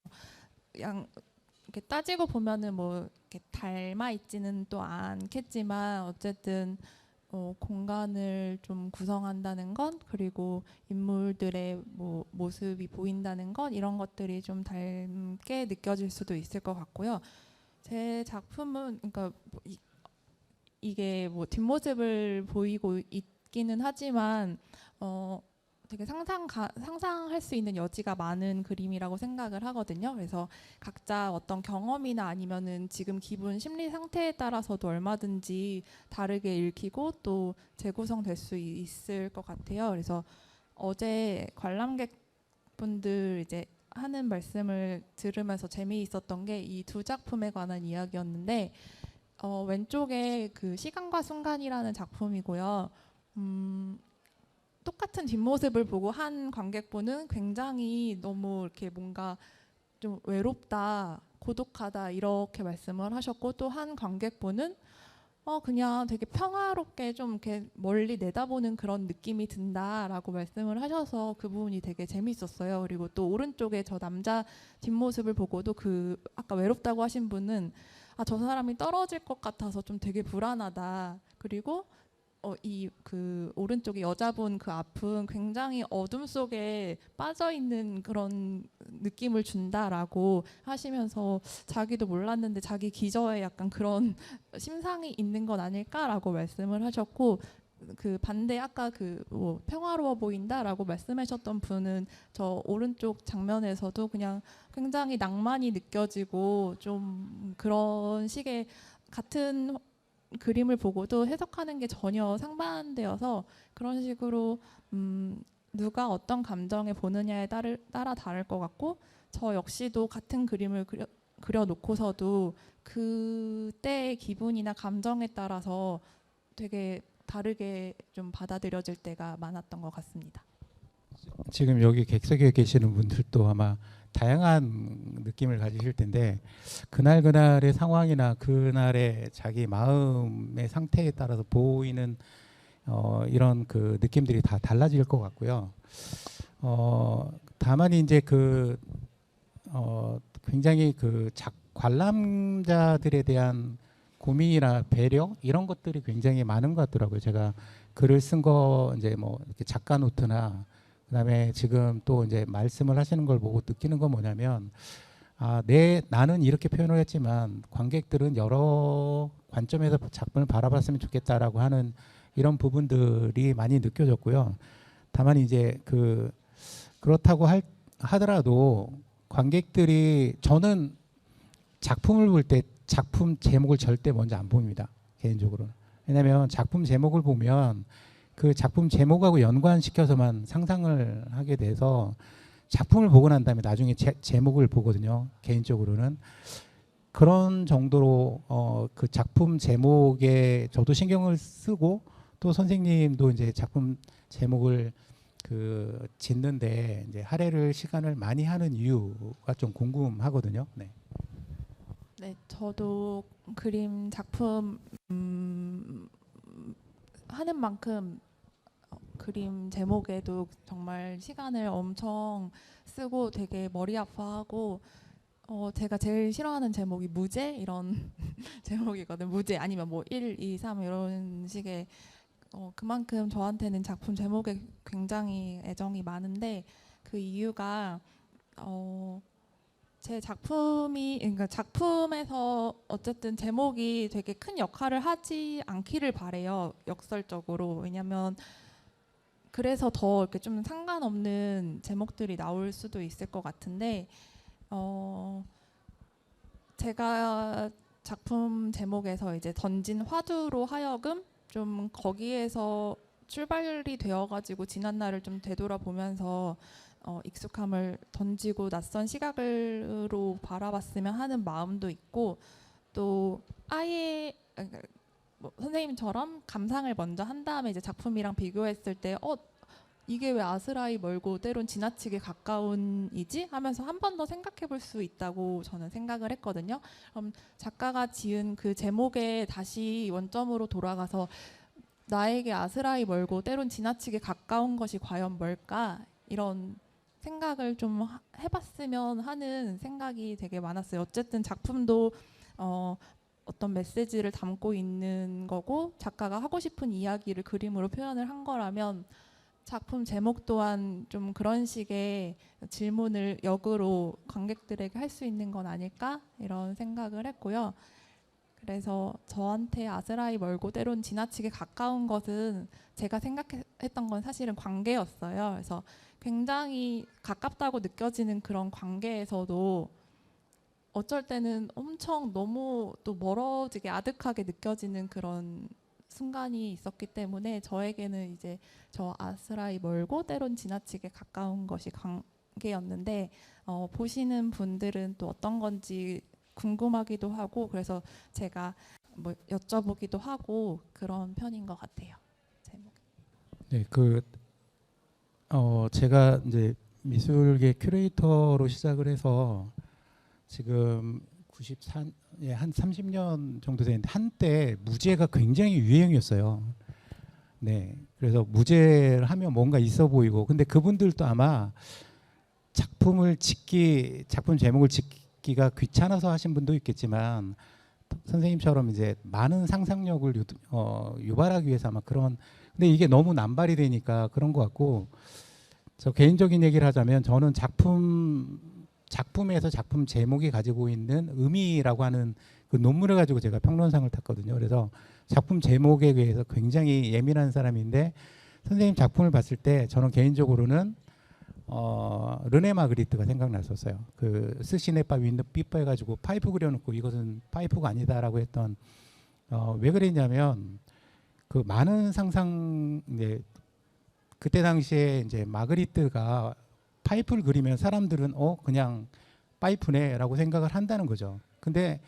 이렇게 따지고 보면은 뭐 이렇게 닮아 있지는 또 않겠지만 어쨌든 공간을 좀 구성한다는 것 그리고 인물들의 뭐 모습이 보인다는 것 이런 것들이 좀 닮게 느껴질 수도 있을 것 같고요. 제 작품은 그러니까 이게 뭐 뒷모습을 보이고 있기는 하지만 되게 상상할 수 있는 여지가 많은 그림이라고 생각을 하거든요. 그래서 각자 어떤 경험이나 아니면은 지금 기분, 심리 상태에 따라서도 얼마든지 다르게 읽히고 또 재구성될 수 있을 것 같아요. 그래서 어제 관람객분들 이제 하는 말씀을 들으면서 재미있었던 게 이 두 작품에 관한 이야기였는데 왼쪽에 그 시간과 순간이라는 작품이고요. 똑같은 뒷모습을 보고 한 관객분은 굉장히 너무 이렇게 뭔가 좀 외롭다, 고독하다 이렇게 말씀을 하셨고 또 한 관객분은 그냥 되게 평화롭게 좀 이렇게 멀리 내다보는 그런 느낌이 든다라고 말씀을 하셔서 그 부분이 되게 재밌었어요. 그리고 또 오른쪽에 저 남자 뒷모습을 보고도 그 아까 외롭다고 하신 분은 저 사람이 떨어질 것 같아서 좀 되게 불안하다. 그리고 이 그 오른쪽에 여자분 그 앞은 굉장히 어둠 속에 빠져 있는 그런 느낌을 준다라고 하시면서 자기도 몰랐는데 자기 기저에 약간 그런 심상이 있는 건 아닐까라고 말씀을 하셨고 그 반대 아까 그 뭐 평화로워 보인다라고 말씀하셨던 분은 저 오른쪽 장면에서도 그냥 굉장히 낭만이 느껴지고 좀 그런 식의 같은 그림을 보고도 해석하는 게 전혀 상반되어서 그런 식으로 누가 어떤 감정에 보느냐에 따라 다를 것 같고 저 역시도 같은 그림을 그려놓고서도 그때의 기분이나 감정에 따라서 되게 다르게 좀 받아들여질 때가 많았던 것 같습니다. 지금 여기 객석에 계시는 분들도 아마 다양한 느낌을 가지실 텐데 그날의 상황이나 그날의 자기 마음의 상태에 따라서 보이는 이런 그 느낌들이 다 달라질 것 같고요. 다만 이제 굉장히 그 관람자들에 대한 고민이나 배려 이런 것들이 굉장히 많은 것 같더라고요. 제가 글을 쓴 거 이제 뭐 이렇게 작가 노트나 그다음에 지금 또 이제 말씀을 하시는 걸 보고 느끼는 건 뭐냐면 나는 이렇게 표현을 했지만 관객들은 여러 관점에서 작품을 바라봤으면 좋겠다라고 하는 이런 부분들이 많이 느껴졌고요. 다만 이제 그렇다고 하더라도 관객들이 저는 작품을 볼 때 작품 제목을 절대 먼저 안 봅니다. 개인적으로는. 왜냐하면 작품 제목을 보면 그 작품 제목하고 연관시켜서만 상상을 하게 돼서 작품을 보고 난 다음에 나중에 제목을 보거든요. 개인적으로는. 그런 정도로 그 작품 제목에 저도 신경을 쓰고 또 선생님도 이제 작품 제목을 그 짓는데 이제 할애를 시간을 많이 하는 이유가 좀 궁금하거든요. 네. 네, 저도 그림 작품 하는 만큼 그림 제목에도 정말 시간을 엄청 쓰고 되게 머리 아파하고 제가 제일 싫어하는 제목이 무제 이런 제목이거든. 무제 아니면 뭐 1, 2, 3 이런 식의 그만큼 저한테는 작품 제목에 굉장히 애정이 많은데 그 이유가 제 작품이 그러니까 작품에서 어쨌든 제목이 되게 큰 역할을 하지 않기를 바래요. 역설적으로. 왜냐면 그래서 더 이렇게 좀 상관없는 제목들이 나올 수도 있을 것 같은데 제가 작품 제목에서 이제 던진 화두로 하여금 좀 거기에서 출발이 되어가지고 지난 날을 좀 되돌아보면서 익숙함을 던지고 낯선 시각으로 바라봤으면 하는 마음도 있고 또 아예 그러니까 뭐 선생님처럼 감상을 먼저 한 다음에 이제 작품이랑 비교했을 때 이게 왜 아스라이 멀고 때론 지나치게 가까운이지 하면서 한 번 더 생각해 볼 수 있다고 저는 생각을 했거든요. 그럼 작가가 지은 그 제목에 다시 원점으로 돌아가서 나에게 아스라이 멀고 때론 지나치게 가까운 것이 과연 뭘까 이런 생각을 좀 해봤으면 하는 생각이 되게 많았어요. 어쨌든 작품도 어떤 메시지를 담고 있는 거고 작가가 하고 싶은 이야기를 그림으로 표현을 한 거라면 작품 제목 또한 좀 그런 식의 질문을 역으로 관객들에게 할 수 있는 건 아닐까 이런 생각을 했고요. 그래서 저한테 아스라이 멀고 때론 지나치게 가까운 것은 제가 생각했던 건 사실은 관계였어요. 그래서 굉장히 가깝다고 느껴지는 그런 관계에서도 어쩔 때는 엄청 너무 또 멀어지게 아득하게 느껴지는 그런 순간이 있었기 때문에 저에게는 이제 저 아스라이 멀고 때론 지나치게 가까운 것이 관계였는데 보시는 분들은 또 어떤 건지 궁금하기도 하고 그래서 제가 뭐 여쭤보기도 하고 그런 편인 것 같아요. 제목. 네, 제가 이제 미술계 큐레이터로 시작을 해서 지금 94, 예, 한 30년 정도 됐는데 한때 무제가 굉장히 유행이었어요. 네, 그래서 무제를 하면 뭔가 있어 보이고, 근데 그분들도 아마 작품 제목을 짓기가 귀찮아서 하신 분도 있겠지만 선생님처럼 이제 많은 상상력을 유발하기 위해서 아마 그런, 근데 이게 너무 남발이 되니까 그런 것 같고, 저 개인적인 얘기를 하자면 저는 작품에서 작품 제목이 가지고 있는 의미라고 하는 그 논문을 가지고 제가 평론상을 탔거든요. 그래서 작품 제목에 대해서 굉장히 예민한 사람인데 선생님 작품을 봤을 때 저는 개인적으로는 르네 마그리트가 생각났었어요. 그 스시네파 윈드 삐빠 해가지고 파이프 그려놓고 이것은 파이프가 아니다라고 했던 왜 그랬냐면 그 많은 이제 그때 당시에 이제 마그리트가 파이프를 그리면 사람들은 그냥 파이프네라고 생각을 한다는 거죠. 근데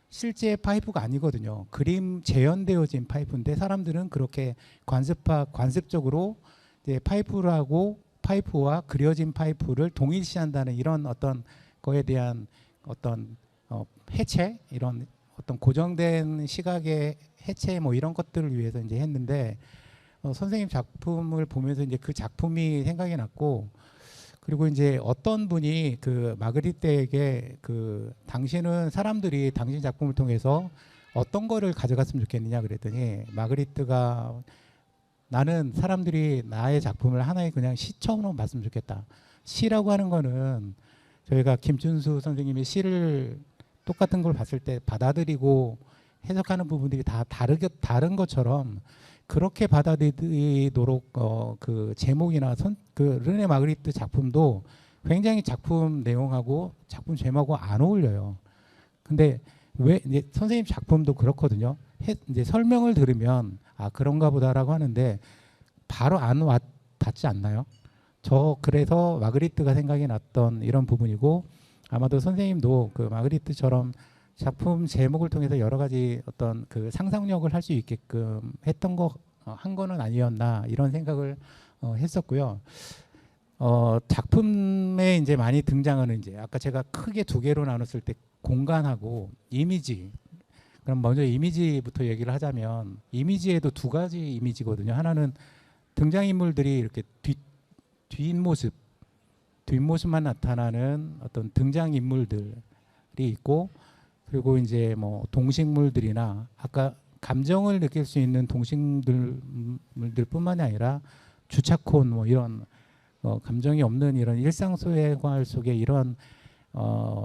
실제 파이프가 아니거든요. 그림 재현되어진 파이프인데 사람들은 그렇게 관습적으로 이제 파이프와 그려진 파이프를 동일시한다는 이런 어떤 거에 대한 어떤 해체 이런 어떤 고정된 시각의 해체 뭐 이런 것들을 위해서 이제 했는데 선생님 작품을 보면서 이제 그 작품이 생각이 났고 그리고 이제 어떤 분이 그 마그리트에게 당신은 사람들이 당신 작품을 통해서 어떤 거를 가져갔으면 좋겠느냐 그랬더니 마그리트가 나는 사람들이 나의 작품을 하나의 그냥 시처럼 봤으면 좋겠다. 시라고 하는 거는 저희가 김준수 선생님이 시를 똑같은 걸 봤을 때 받아들이고 해석하는 부분들이 다 다른 것처럼 그렇게 받아들이도록 그 제목이나 그 르네 마그리트 작품도 굉장히 작품 내용하고 작품 제목하고 안 어울려요. 근데 왜 이제 선생님 작품도 그렇거든요. 이제 설명을 들으면 그런가 보다라고 하는데 바로 안 닿지 않나요? 저 그래서 마그리트가 생각이 났던 이런 부분이고 아마도 선생님도 그 마그리트처럼 작품 제목을 통해서 여러 가지 어떤 그 상상력을 할 수 있게끔 했던 거 한 거는 아니었나 이런 생각을 했었고요. 작품에 이제 많이 등장하는 이제 아까 제가 크게 두 개로 나눴을 때 공간하고 이미지. 그럼 먼저 이미지부터 얘기를 하자면 이미지에도 두 가지 이미지거든요. 하나는 등장인물들이 이렇게 뒷모습만 나타나는 어떤 등장인물들이 있고 그리고 이제 뭐 동식물들이나 아까 감정을 느낄 수 있는 동식물들뿐만이 아니라 주차콘 뭐 이런 감정이 없는 이런 일상 생활 속에 이런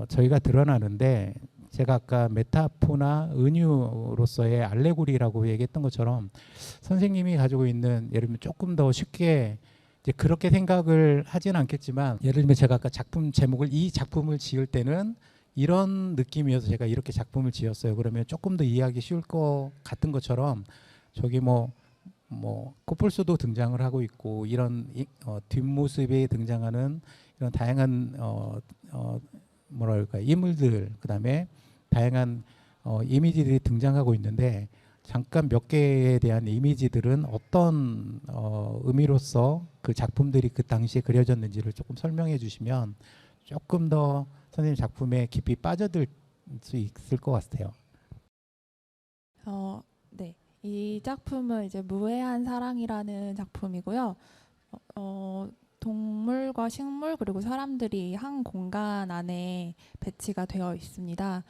저희가 드러나는데 제가 아까 메타포나 은유로서의 알레고리라고 얘기했던 것처럼 선생님이 가지고 있는 예를 들면 조금 더 쉽게 이제 그렇게 생각을 하지는 않겠지만 예를 들면 제가 아까 작품 제목을 이 작품을 지을 때는 이런 느낌이어서 제가 이렇게 작품을 지었어요. 그러면 조금 더 이해하기 쉬울 것 같은 것처럼 저기 뭐 코뿔소도 등장을 하고 있고 이런 뒷모습에 등장하는 이런 다양한 뭐랄까 인물들 그다음에 다양한 이미지들이 등장하고 있는데 잠깐 몇 개에 대한 이미지들은 어떤 의미로서 그 작품들이 그 당시에 그려졌는지를 조금 설명해 주시면 조금 더 선생님 작품에 깊이 빠져들 수 있을 것 같아요. 네. 이 작품은 이제 무해한 사랑이라는 작품이고요. 동물과 식물 그리고 사람들이 한 공간 안에 배치가 되어 있습니다.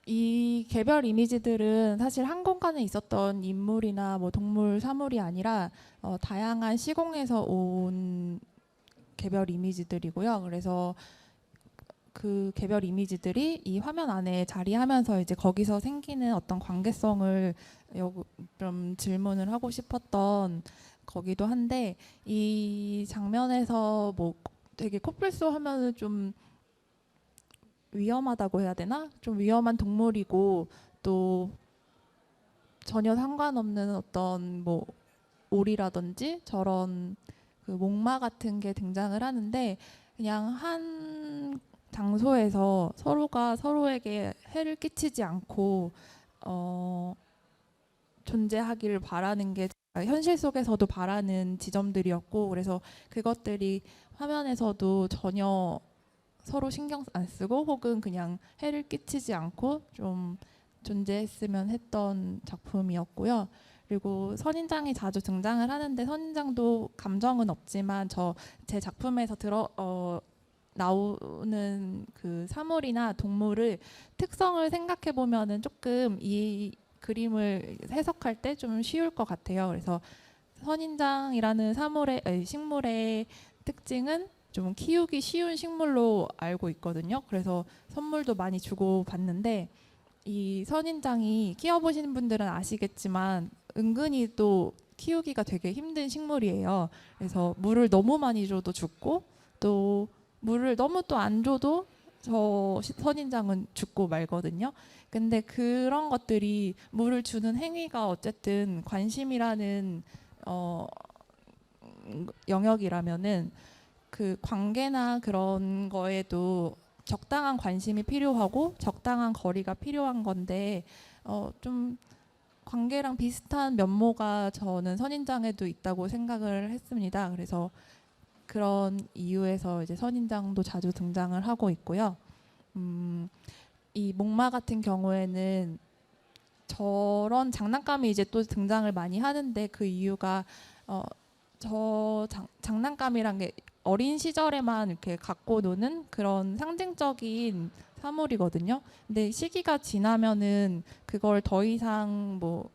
이 개별 이미지들은 사실 한 공간에 있었던 인물이나 뭐 동물, 사물이 아니라 다양한 시공에서 온 개별 이미지들이고요. 그래서 그 개별 이미지들이 이 화면 안에 자리하면서 이제 거기서 생기는 어떤 관계성을 좀 질문을 하고 싶었던 거기도 한데 이 장면에서 뭐 되게 코뿔소 하면은 좀 위험하다고 해야 되나? 좀 위험한 동물이고 또 전혀 상관없는 어떤 뭐 오리라든지 저런 그 목마 같은 게 등장을 하는데 그냥 한 장소에서 서로가 서로에게 해를 끼치지 않고 존재하기를 바라는 게 현실 속에서도 바라는 지점들이었고 그래서 그것들이 화면에서도 전혀 서로 신경 안 쓰고 혹은 그냥 해를 끼치지 않고 좀 존재했으면 했던 작품이었고요. 그리고 선인장이 자주 등장을 하는데 선인장도 감정은 없지만 제 작품에서 나오는 그 사물이나 동물을 특성을 생각해 보면은 조금 이 그림을 해석할 때 좀 쉬울 것 같아요. 그래서 선인장이라는 식물의 특징은 좀 키우기 쉬운 식물로 알고 있거든요. 그래서 선물도 많이 주고 받는데 이 선인장이 키워보시는 분들은 아시겠지만 은근히 또 키우기가 되게 힘든 식물이에요. 그래서 물을 너무 많이 줘도 죽고 또 물을 너무 또 안 줘도 선인장은 죽고 말거든요. 근데 그런 것들이 물을 주는 행위가 어쨌든 관심이라는 영역이라면은 그 관계나 그런 거에도 적당한 관심이 필요하고 적당한 거리가 필요한 건데 좀 관계랑 비슷한 면모가 저는 선인장에도 있다고 생각을 했습니다. 그래서 그런 이유에서 이제 선인장도 자주 등장을 하고 있고요. 이 목마 같은 경우에는 저런 장난감이 이제 또 등장을 많이 하는데 그 이유가 장난감이란 게 어린 시절에만 이렇게 갖고 노는 그런 상징적인 사물이거든요. 근데 시기가 지나면은 그걸 더 이상 뭐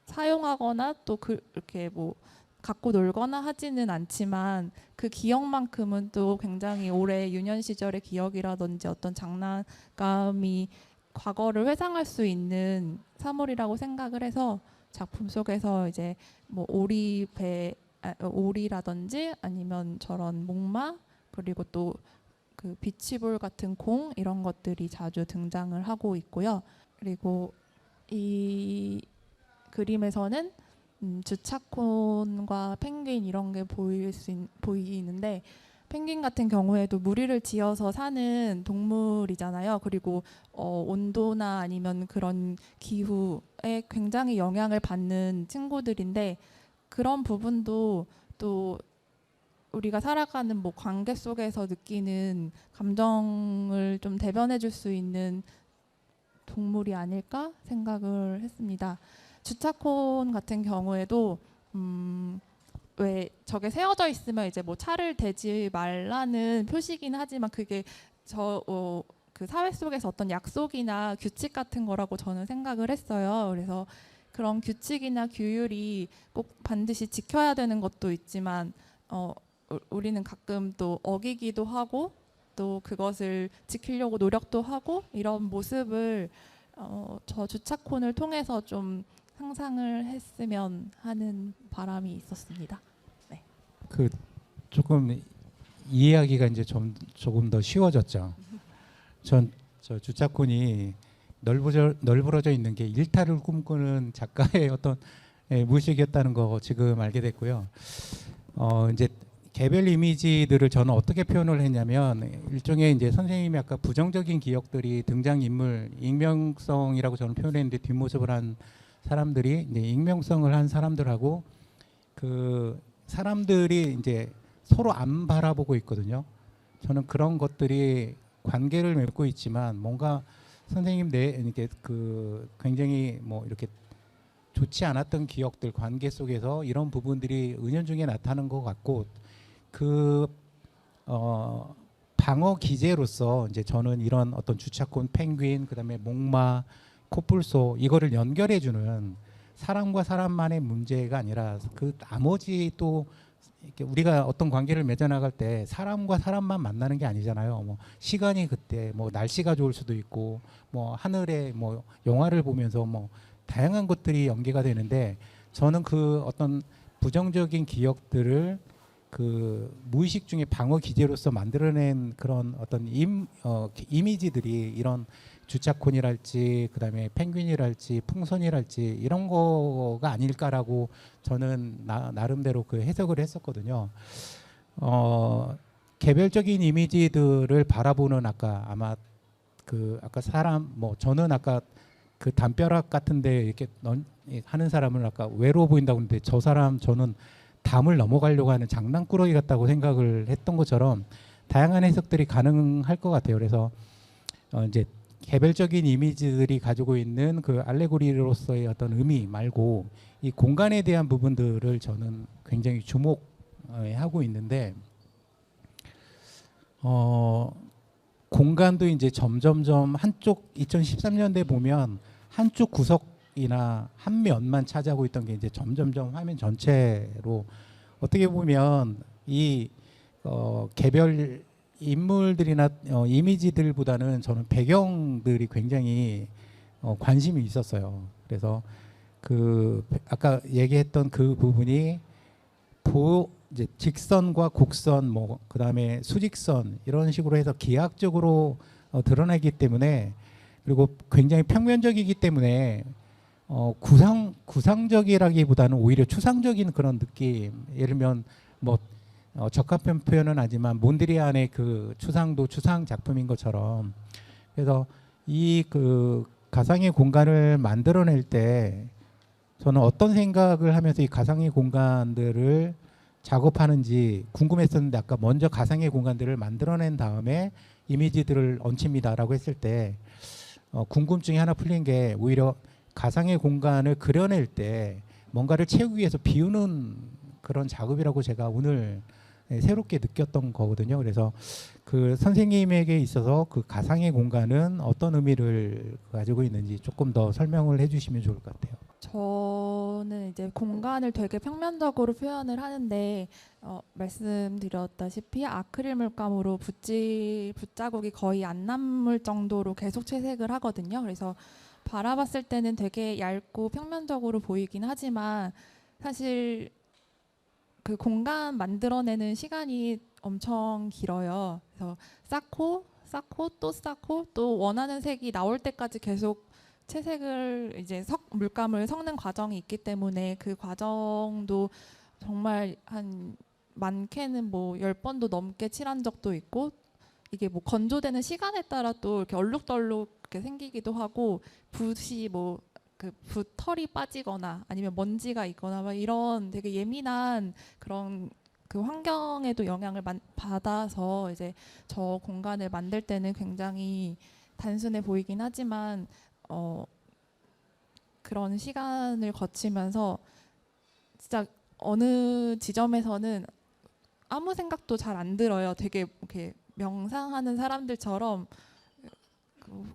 사용하거나 또 이렇게 뭐 갖고 놀거나 하지는 않지만 그 기억만큼은 또 굉장히 오래 유년 시절의 기억이라든지 어떤 장난감이 과거를 회상할 수 있는 사물이라고 생각을 해서 작품 속에서 이제 뭐 오리라든지 아니면 저런 목마 그리고 또 그 비치볼 같은 공 이런 것들이 자주 등장을 하고 있고요. 그리고 이 그림에서는 주차콘과 펭귄 이런 게 보이는데 펭귄 같은 경우에도 무리를 지어서 사는 동물이잖아요. 그리고 온도나 아니면 그런 기후에 굉장히 영향을 받는 친구들인데 그런 부분도 또 우리가 살아가는 뭐 관계 속에서 느끼는 감정을 좀 대변해 줄 수 있는 동물이 아닐까 생각을 했습니다. 주차콘 같은 경우에도 왜 저게 세워져 있으면 이제 뭐 차를 대지 말라는 표시긴 하지만 그게 그 사회 속에서 어떤 약속이나 규칙 같은 거라고 저는 생각을 했어요. 그래서 그런 규칙이나 규율이 꼭 반드시 지켜야 되는 것도 있지만 우리는 가끔 또 어기기도 하고 또 그것을 지키려고 노력도 하고 이런 모습을 저 주차콘을 통해서 좀 상상을 했으면 하는 바람이 있었습니다. 네. 그 조금 이해하기가 이제 조금 더 쉬워졌죠. 전 저 주차콘이 널브러져 있는 게 일탈을 꿈꾸는 작가의 어떤 무의식이었다는 거 지금 알게 됐고요. 이제 개별 이미지들을 저는 어떻게 표현을 했냐면 일종의 이제 선생님이 아까 부정적인 기억들이 등장인물 익명성이라고 저는 표현했는데 뒷모습을 한 사람들이 이제 익명성을 한 사람들하고 그 사람들이 이제 서로 안 바라보고 있거든요. 저는 그런 것들이 관계를 맺고 있지만 뭔가 선생님 이렇게 그 굉장히 뭐 이렇게 좋지 않았던 기억들 관계 속에서 이런 부분들이 은연중에 나타나는 것 같고 그 방어 기제로서 이제 저는 이런 어떤 주차권 펭귄 그다음에 목마 코뿔소 이거를 연결해주는 사람과 사람만의 문제가 아니라 그 나머지 또 이렇게 우리가 어떤 관계를 맺어나갈 때 사람과 사람만 만나는 게 아니잖아요. 뭐 시간이 그때 뭐 날씨가 좋을 수도 있고 뭐 하늘에 뭐 영화를 보면서 뭐 다양한 것들이 연계가 되는데 저는 그 어떤 부정적인 기억들을 그 무의식 중에 방어 기제로서 만들어낸 그런 어떤 이미지들이 이런 주차콘이랄지 그다음에 펭귄이랄지 풍선이랄지 이런 거가 아닐까라고 저는 나름대로 그 해석을 했었거든요. 개별적인 이미지들을 바라보는 아까 사람 뭐 저는 아까 그 담벼락 같은데 이렇게 하는 사람을 아까 외로워 보인다고 했는데 저 사람 저는 담을 넘어가려고 하는 장난꾸러기 같다고 생각을 했던 것처럼 다양한 해석들이 가능할 것 같아요. 그래서 이제 개별적인 이미지들이 가지고 있는 그 알레고리로서의 어떤 의미 말고 이 공간에 대한 부분들을 저는 굉장히 주목하고 있는데 공간도 이제 점점점 한쪽 2013년대 보면 한쪽 구석이나 한 면만 차지하고 있던 게 이제 점점점 화면 전체로 어떻게 보면 이 개별 인물들이나 이미지들보다는 저는 배경들이 굉장히 관심이 있었어요. 그래서 그 아까 얘기했던 그 부분이 이제 직선과 곡선 뭐 그다음에 수직선 이런 식으로 해서 기하학적으로 드러나기 때문에 그리고 굉장히 평면적이기 때문에 구상적이라기보다는 오히려 추상적인 그런 느낌. 예를 들면 뭐 적합한 표현은 하지만 몬드리안의 그 추상도 추상 작품인 것처럼 그래서 이 그 가상의 공간을 만들어낼 때 저는 어떤 생각을 하면서 이 가상의 공간들을 작업하는지 궁금했었는데 아까 먼저 가상의 공간들을 만들어낸 다음에 이미지들을 얹힙니다라고 했을 때 궁금증이 하나 풀린 게 오히려 가상의 공간을 그려낼 때 뭔가를 채우기 위해서 비우는 그런 작업이라고 제가 오늘 새롭게 느꼈던 거거든요. 그래서 그 선생님에게 있어서 그 가상의 공간은 어떤 의미를 가지고 있는지 조금 더 설명을 해주시면 좋을 것 같아요. 저는 이제 공간을 되게 평면적으로 표현을 하는데 말씀드렸다시피 아크릴 물감으로 붓자국이 거의 안 남을 정도로 계속 채색을 하거든요. 그래서 바라봤을 때는 되게 얇고 평면적으로 보이긴 하지만 사실 그 공간 만들어내는 시간이 엄청 길어요. 그래서 쌓고 또 쌓고 또 원하는 색이 나올 때까지 계속 채색을 이제 물감을 섞는 과정이 있기 때문에 그 과정도 정말 한 많게는 뭐 10번도 넘게 칠한 적도 있고, 이게 뭐 건조되는 시간에 따라 또 이렇게 얼룩덜룩 이렇게 생기기도 하고, 붓이 뭐 그 붓 털이 빠지거나 아니면 먼지가 있거나 막 이런 되게 예민한 그런 그 환경에도 영향을 받아서 이제 저 공간을 만들 때는 굉장히 단순해 보이긴 하지만 그런 시간을 거치면서 진짜 어느 지점에서는 아무 생각도 잘 안 들어요. 되게 이렇게 명상하는 사람들처럼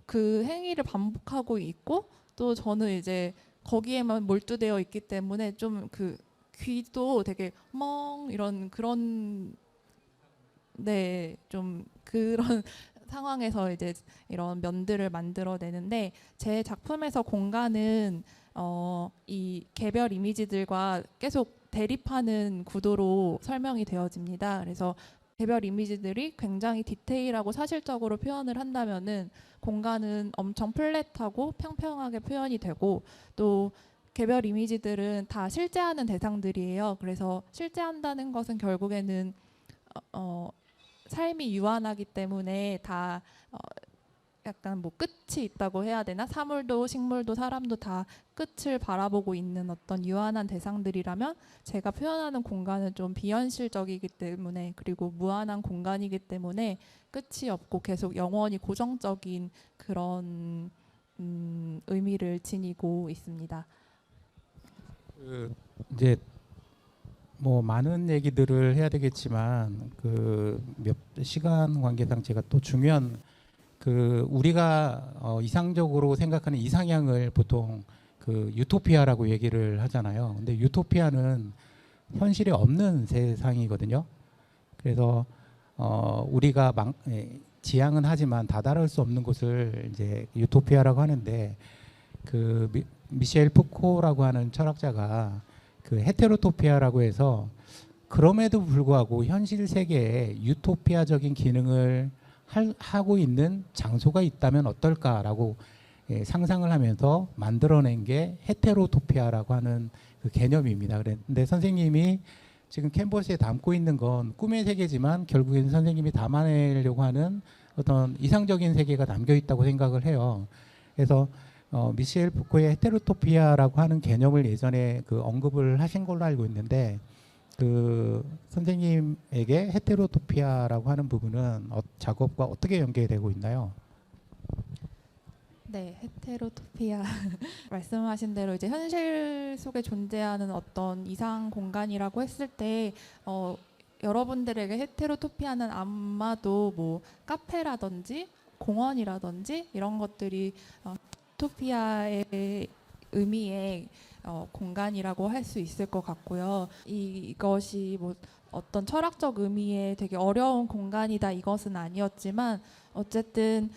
그 행위를 반복하고 있고, 또 저는 이제 거기에만 몰두되어 있기 때문에 좀 그 귀도 되게 멍 이런 그런 네, 좀 그런 상황에서 이제 이런 면들을 만들어내는데, 제 작품에서 공간은 이 개별 이미지들과 계속 대립하는 구도로 설명이 되어집니다. 그래서 개별 이미지들이 굉장히 디테일하고 사실적으로 표현을 한다면은 공간은 엄청 플랫하고 평평하게 표현이 되고, 또 개별 이미지들은 다 실제하는 대상들이에요. 그래서 실제한다는 것은 결국에는 삶이 유한하기 때문에 다 약간 뭐 끝이 있다고 해야 되나? 사물도 식물도 사람도 다 끝을 바라보고 있는 어떤 유한한 대상들이라면, 제가 표현하는 공간은 좀 비현실적이기 때문에, 그리고 무한한 공간이기 때문에 끝이 없고 계속 영원히 고정적인 그런 의미를 지니고 있습니다. 그 이제 뭐 많은 얘기들을 해야 되겠지만 그 몇 시간 관계상 제가 또 중요한 그 우리가 이상적으로 생각하는 이상향을 보통 그 유토피아라고 얘기를 하잖아요. 근데 유토피아는 현실에 없는 세상이거든요. 그래서 우리가 지향은 하지만 다다를 수 없는 곳을 이제 유토피아라고 하는데, 그 미셸 푸코라고 하는 철학자가 그 헤테로토피아라고 해서 그럼에도 불구하고 현실 세계에 유토피아적인 기능을 하고 있는 장소가 있다면 어떨까라고 상상을 하면서 만들어낸 게 헤테로토피아라고 하는 그 개념입니다. 그런데 선생님이 지금 캔버스에 담고 있는 건 꿈의 세계지만 결국에는 선생님이 담아내려고 하는 어떤 이상적인 세계가 담겨 있다고 생각을 해요. 그래서 미셸 푸코의 헤테로토피아라고 하는 개념을 예전에 그 언급을 하신 걸로 알고 있는데, 그 선생님에게 헤테로토피아라고 하는 부분은 작업과 어떻게 연계되고 있나요? 네, 헤테로토피아 말씀하신 대로 이제 현실 속에 존재하는 어떤 이상 공간이라고 했을 때 여러분들에게 헤테로토피아는 아마도 뭐 카페라든지 공원이라든지 이런 것들이 토피아의 의미의 공간이라고 할 수 있을 것 같고요. 이것이 뭐 어떤 철학적 의미의 되게 어려운 공간이다 이것은 아니었지만, 어쨌든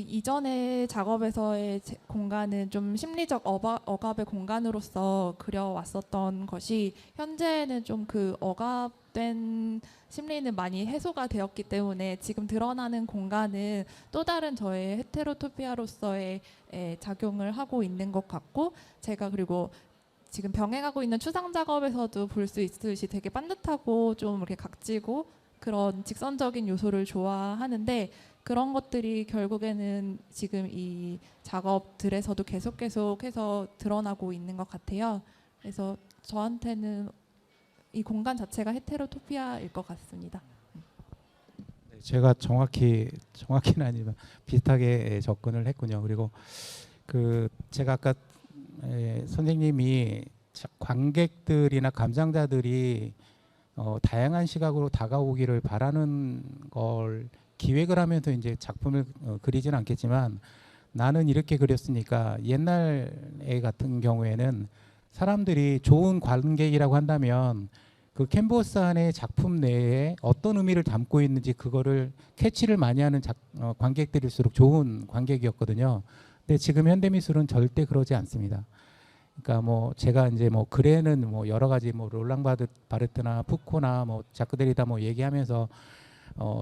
이전의 작업에서의 공간은 좀 심리적 억압의 공간으로서 그려왔었던 것이, 현재는 좀 그 억압된 심리는 많이 해소가 되었기 때문에 지금 드러나는 공간은 또 다른 저의 헤테로토피아로서의 작용을 하고 있는 것 같고, 제가 그리고 지금 병행하고 있는 추상 작업에서도 볼 수 있듯이 되게 반듯하고 좀 이렇게 각지고 그런 직선적인 요소를 좋아하는데, 그런 것들이 결국에는 지금 이 작업들에서도 계속해서 드러나고 있는 것 같아요. 그래서 저한테는 이 공간 자체가 헤테로토피아일 것 같습니다. 제가 정확히는 아니지만 비슷하게 접근을 했군요. 그리고 그 제가 아까 선생님이 관객들이나 감상자들이 다양한 시각으로 다가오기를 바라는 걸 기획을 하면서 이제 작품을 그리지는 않겠지만, 나는 이렇게 그렸으니까 옛날 애 같은 경우에는 사람들이 좋은 관객이라고 한다면 그 캔버스 안에 작품 내에 어떤 의미를 담고 있는지 그거를 캐치를 많이 하는 관객들일수록 좋은 관객이었거든요. 근데 지금 현대미술은 절대 그러지 않습니다. 그러니까 뭐 제가 이제 뭐 글에는 뭐 여러 가지 뭐 롤랑 바르트나 푸코나 뭐 자크 데리다 뭐 얘기하면서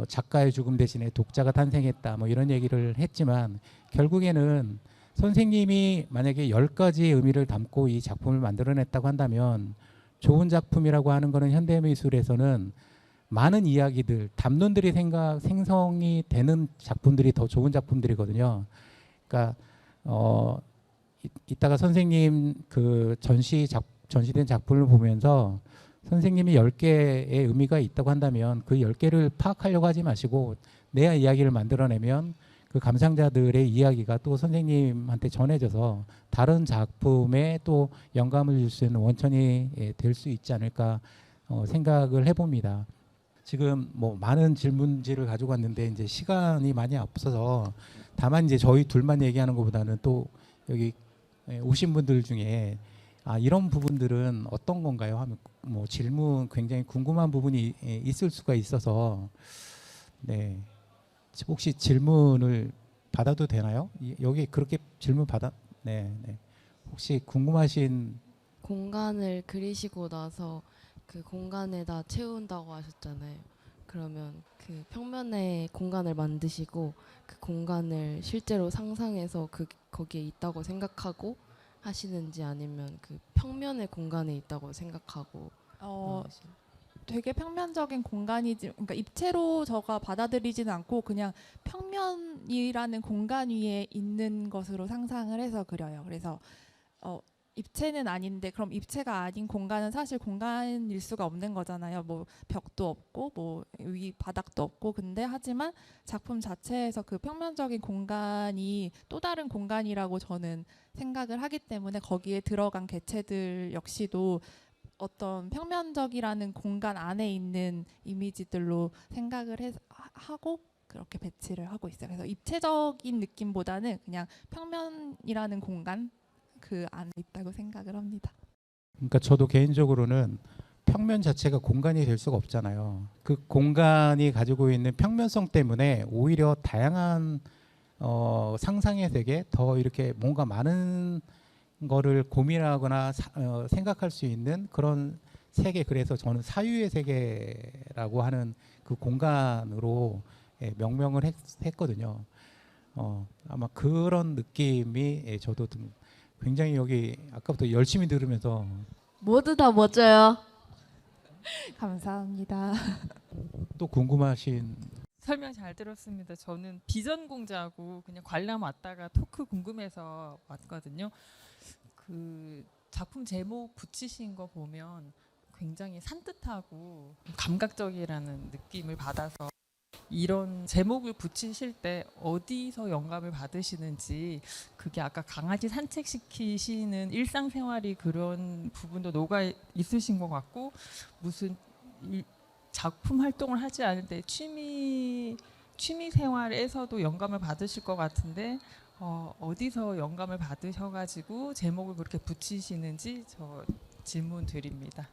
작가의 죽음 대신에 독자가 탄생했다 뭐 이런 얘기를 했지만, 결국에는 선생님이 만약에 10가지의 의미를 담고 이 작품을 만들어냈다고 한다면 좋은 작품이라고 하는 거는 현대미술에서는 많은 이야기들, 담론들이 생성이 되는 작품들이 더 좋은 작품들이거든요. 그러니까 이따가 선생님 그 전시된 작품을 보면서 선생님이 10개의 의미가 있다고 한다면 그 10개를 파악하려고 하지 마시고 내 이야기를 만들어내면 그 감상자들의 이야기가 또 선생님한테 전해져서 다른 작품에 또 영감을 줄 수 있는 원천이 될 수 있지 않을까 생각을 해봅니다. 지금 뭐 많은 질문지를 가지고 왔는데 이제 시간이 많이 없어서 다만 이제 저희 둘만 얘기하는 것보다는 또 여기 오신 분들 중에 이런 부분들은 어떤 건가요? 하면 뭐 질문 굉장히 궁금한 부분이 있을 수가 있어서 네. 혹시 질문을 받아도 되나요? 여기 그렇게 질문 네. 혹시 궁금하신 공간을 그리시고 나서 그 공간에다 채운다고 하셨잖아요. 그러면 그 평면에 공간을 만드시고 그 공간을 실제로 상상해서 거기에 있다고 생각하고 하시는지 아니면 그 평면의 공간에 있다고 생각하고 하시는지. 되게 평면적인 공간이지, 그러니까 입체로 저가 받아들이지는 않고 그냥 평면이라는 공간 위에 있는 것으로 상상을 해서 그려요. 그래서 입체는 아닌데 그럼 입체가 아닌 공간은 사실 공간일 수가 없는 거잖아요. 뭐 벽도 없고 뭐 위 바닥도 없고. 근데 하지만 작품 자체에서 그 평면적인 공간이 또 다른 공간이라고 저는 생각을 하기 때문에 거기에 들어간 개체들 역시도 어떤 평면적이라는 공간 안에 있는 이미지들로 생각을 하고 그렇게 배치를 하고 있어요. 그래서 입체적인 느낌보다는 그냥 평면이라는 공간 그 안에 있다고 생각을 합니다. 그러니까 저도 개인적으로는 평면 자체가 공간이 될 수가 없잖아요. 그 공간이 가지고 있는 평면성 때문에 오히려 다양한 상상의 세계, 더 이렇게 뭔가 많은 거를 고민하거나 생각할 수 있는 그런 세계, 그래서 저는 사유의 세계라고 하는 그 공간으로 명명을 했거든요. 아마 그런 느낌이 저도 굉장히 여기 아까부터 열심히 들으면서 모두 다 멋져요. 감사합니다. 또 궁금하신 설명 잘 들었습니다. 저는 비전 공자하고 그냥 관람 왔다가 토크 궁금해서 왔거든요. 그 작품 제목 붙이신 거 보면 굉장히 산뜻하고 감각적이라는 느낌을 받아서 이런 제목을 붙이실 때 어디서 영감을 받으시는지, 그게 아까 강아지 산책시키시는 일상생활이 그런 부분도 녹아 있으신 것 같고, 무슨 작품 활동을 하지 않을 때 취미 생활에서도 영감을 받으실 것 같은데 어디서 영감을 받으셔가지고 제목을 그렇게 붙이시는지 저 질문 드립니다.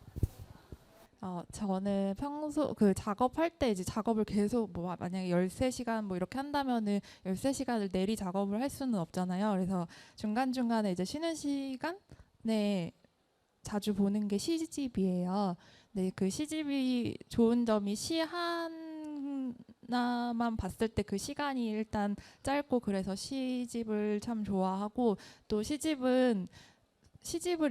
저는 평소 그 작업할 때 이제 작업을 계속 뭐 만약에 13시간 뭐 이렇게 한다면은 13시간을 내리 작업을 할 수는 없잖아요. 그래서 중간중간에 이제 쉬는 시간에 자주 보는 게 시집이에요. 네, 그 시집이 좋은 점이 시 하나만 봤을 때 그 시간이 일단 짧고, 그래서 시집을 참 좋아하고, 또 시집을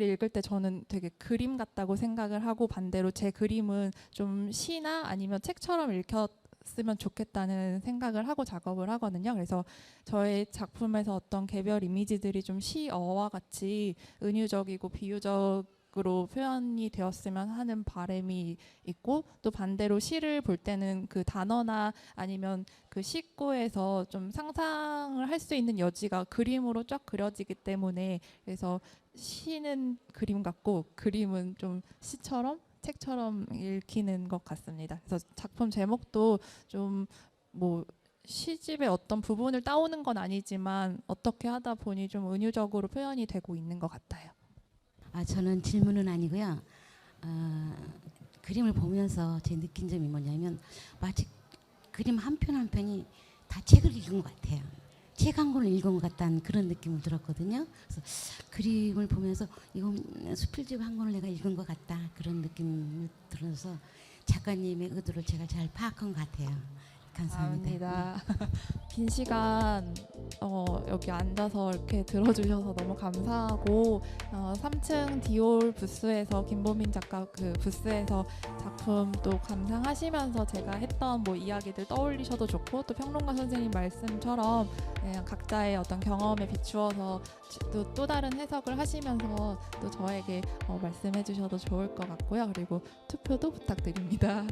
읽을 때 저는 되게 그림 같다고 생각을 하고, 반대로 제 그림은 좀 시나 아니면 책처럼 읽혔으면 좋겠다는 생각을 하고 작업을 하거든요. 그래서 저의 작품에서 어떤 개별 이미지들이 좀 시어와 같이 은유적이고 비유적으로 표현이 되었으면 하는 바람이 있고, 또 반대로 시를 볼 때는 그 단어나 아니면 그 시구에서 좀 상상을 할 수 있는 여지가 그림으로 쫙 그려지기 때문에, 그래서 시는 그림 같고 그림은 좀 시처럼 책처럼 읽히는 것 같습니다. 그래서 작품 제목도 좀 뭐 시집의 어떤 부분을 따오는 건 아니지만 어떻게 하다 보니 좀 은유적으로 표현이 되고 있는 것 같아요. 저는 질문은 아니고요. 그림을 보면서 제 느낀 점이 뭐냐면 마치 그림 한 편 한 편이 다 책을 읽은 것 같아요. 책 한 권을 읽은 것 같다는 그런 느낌을 들었거든요. 그래서 그림을 보면서 이건 수필집 한 권을 내가 읽은 것 같다, 그런 느낌을 들어서 작가님의 의도를 제가 잘 파악한 것 같아요. 감사합니다. 감사합니다. 긴 시간 여기 앉아서 이렇게 들어주셔서 너무 감사하고 3층 디올 부스에서 김보민 작가 그 부스에서 작품 또 감상하시면서 제가 했던 뭐 이야기들 떠올리셔도 좋고 또 평론가 선생님 말씀처럼 그냥 각자의 어떤 경험에 비추어서 또 다른 해석을 하시면서 또 저에게 말씀해 주셔도 좋을 것 같고요. 그리고 투표도 부탁드립니다.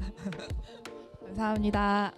감사합니다.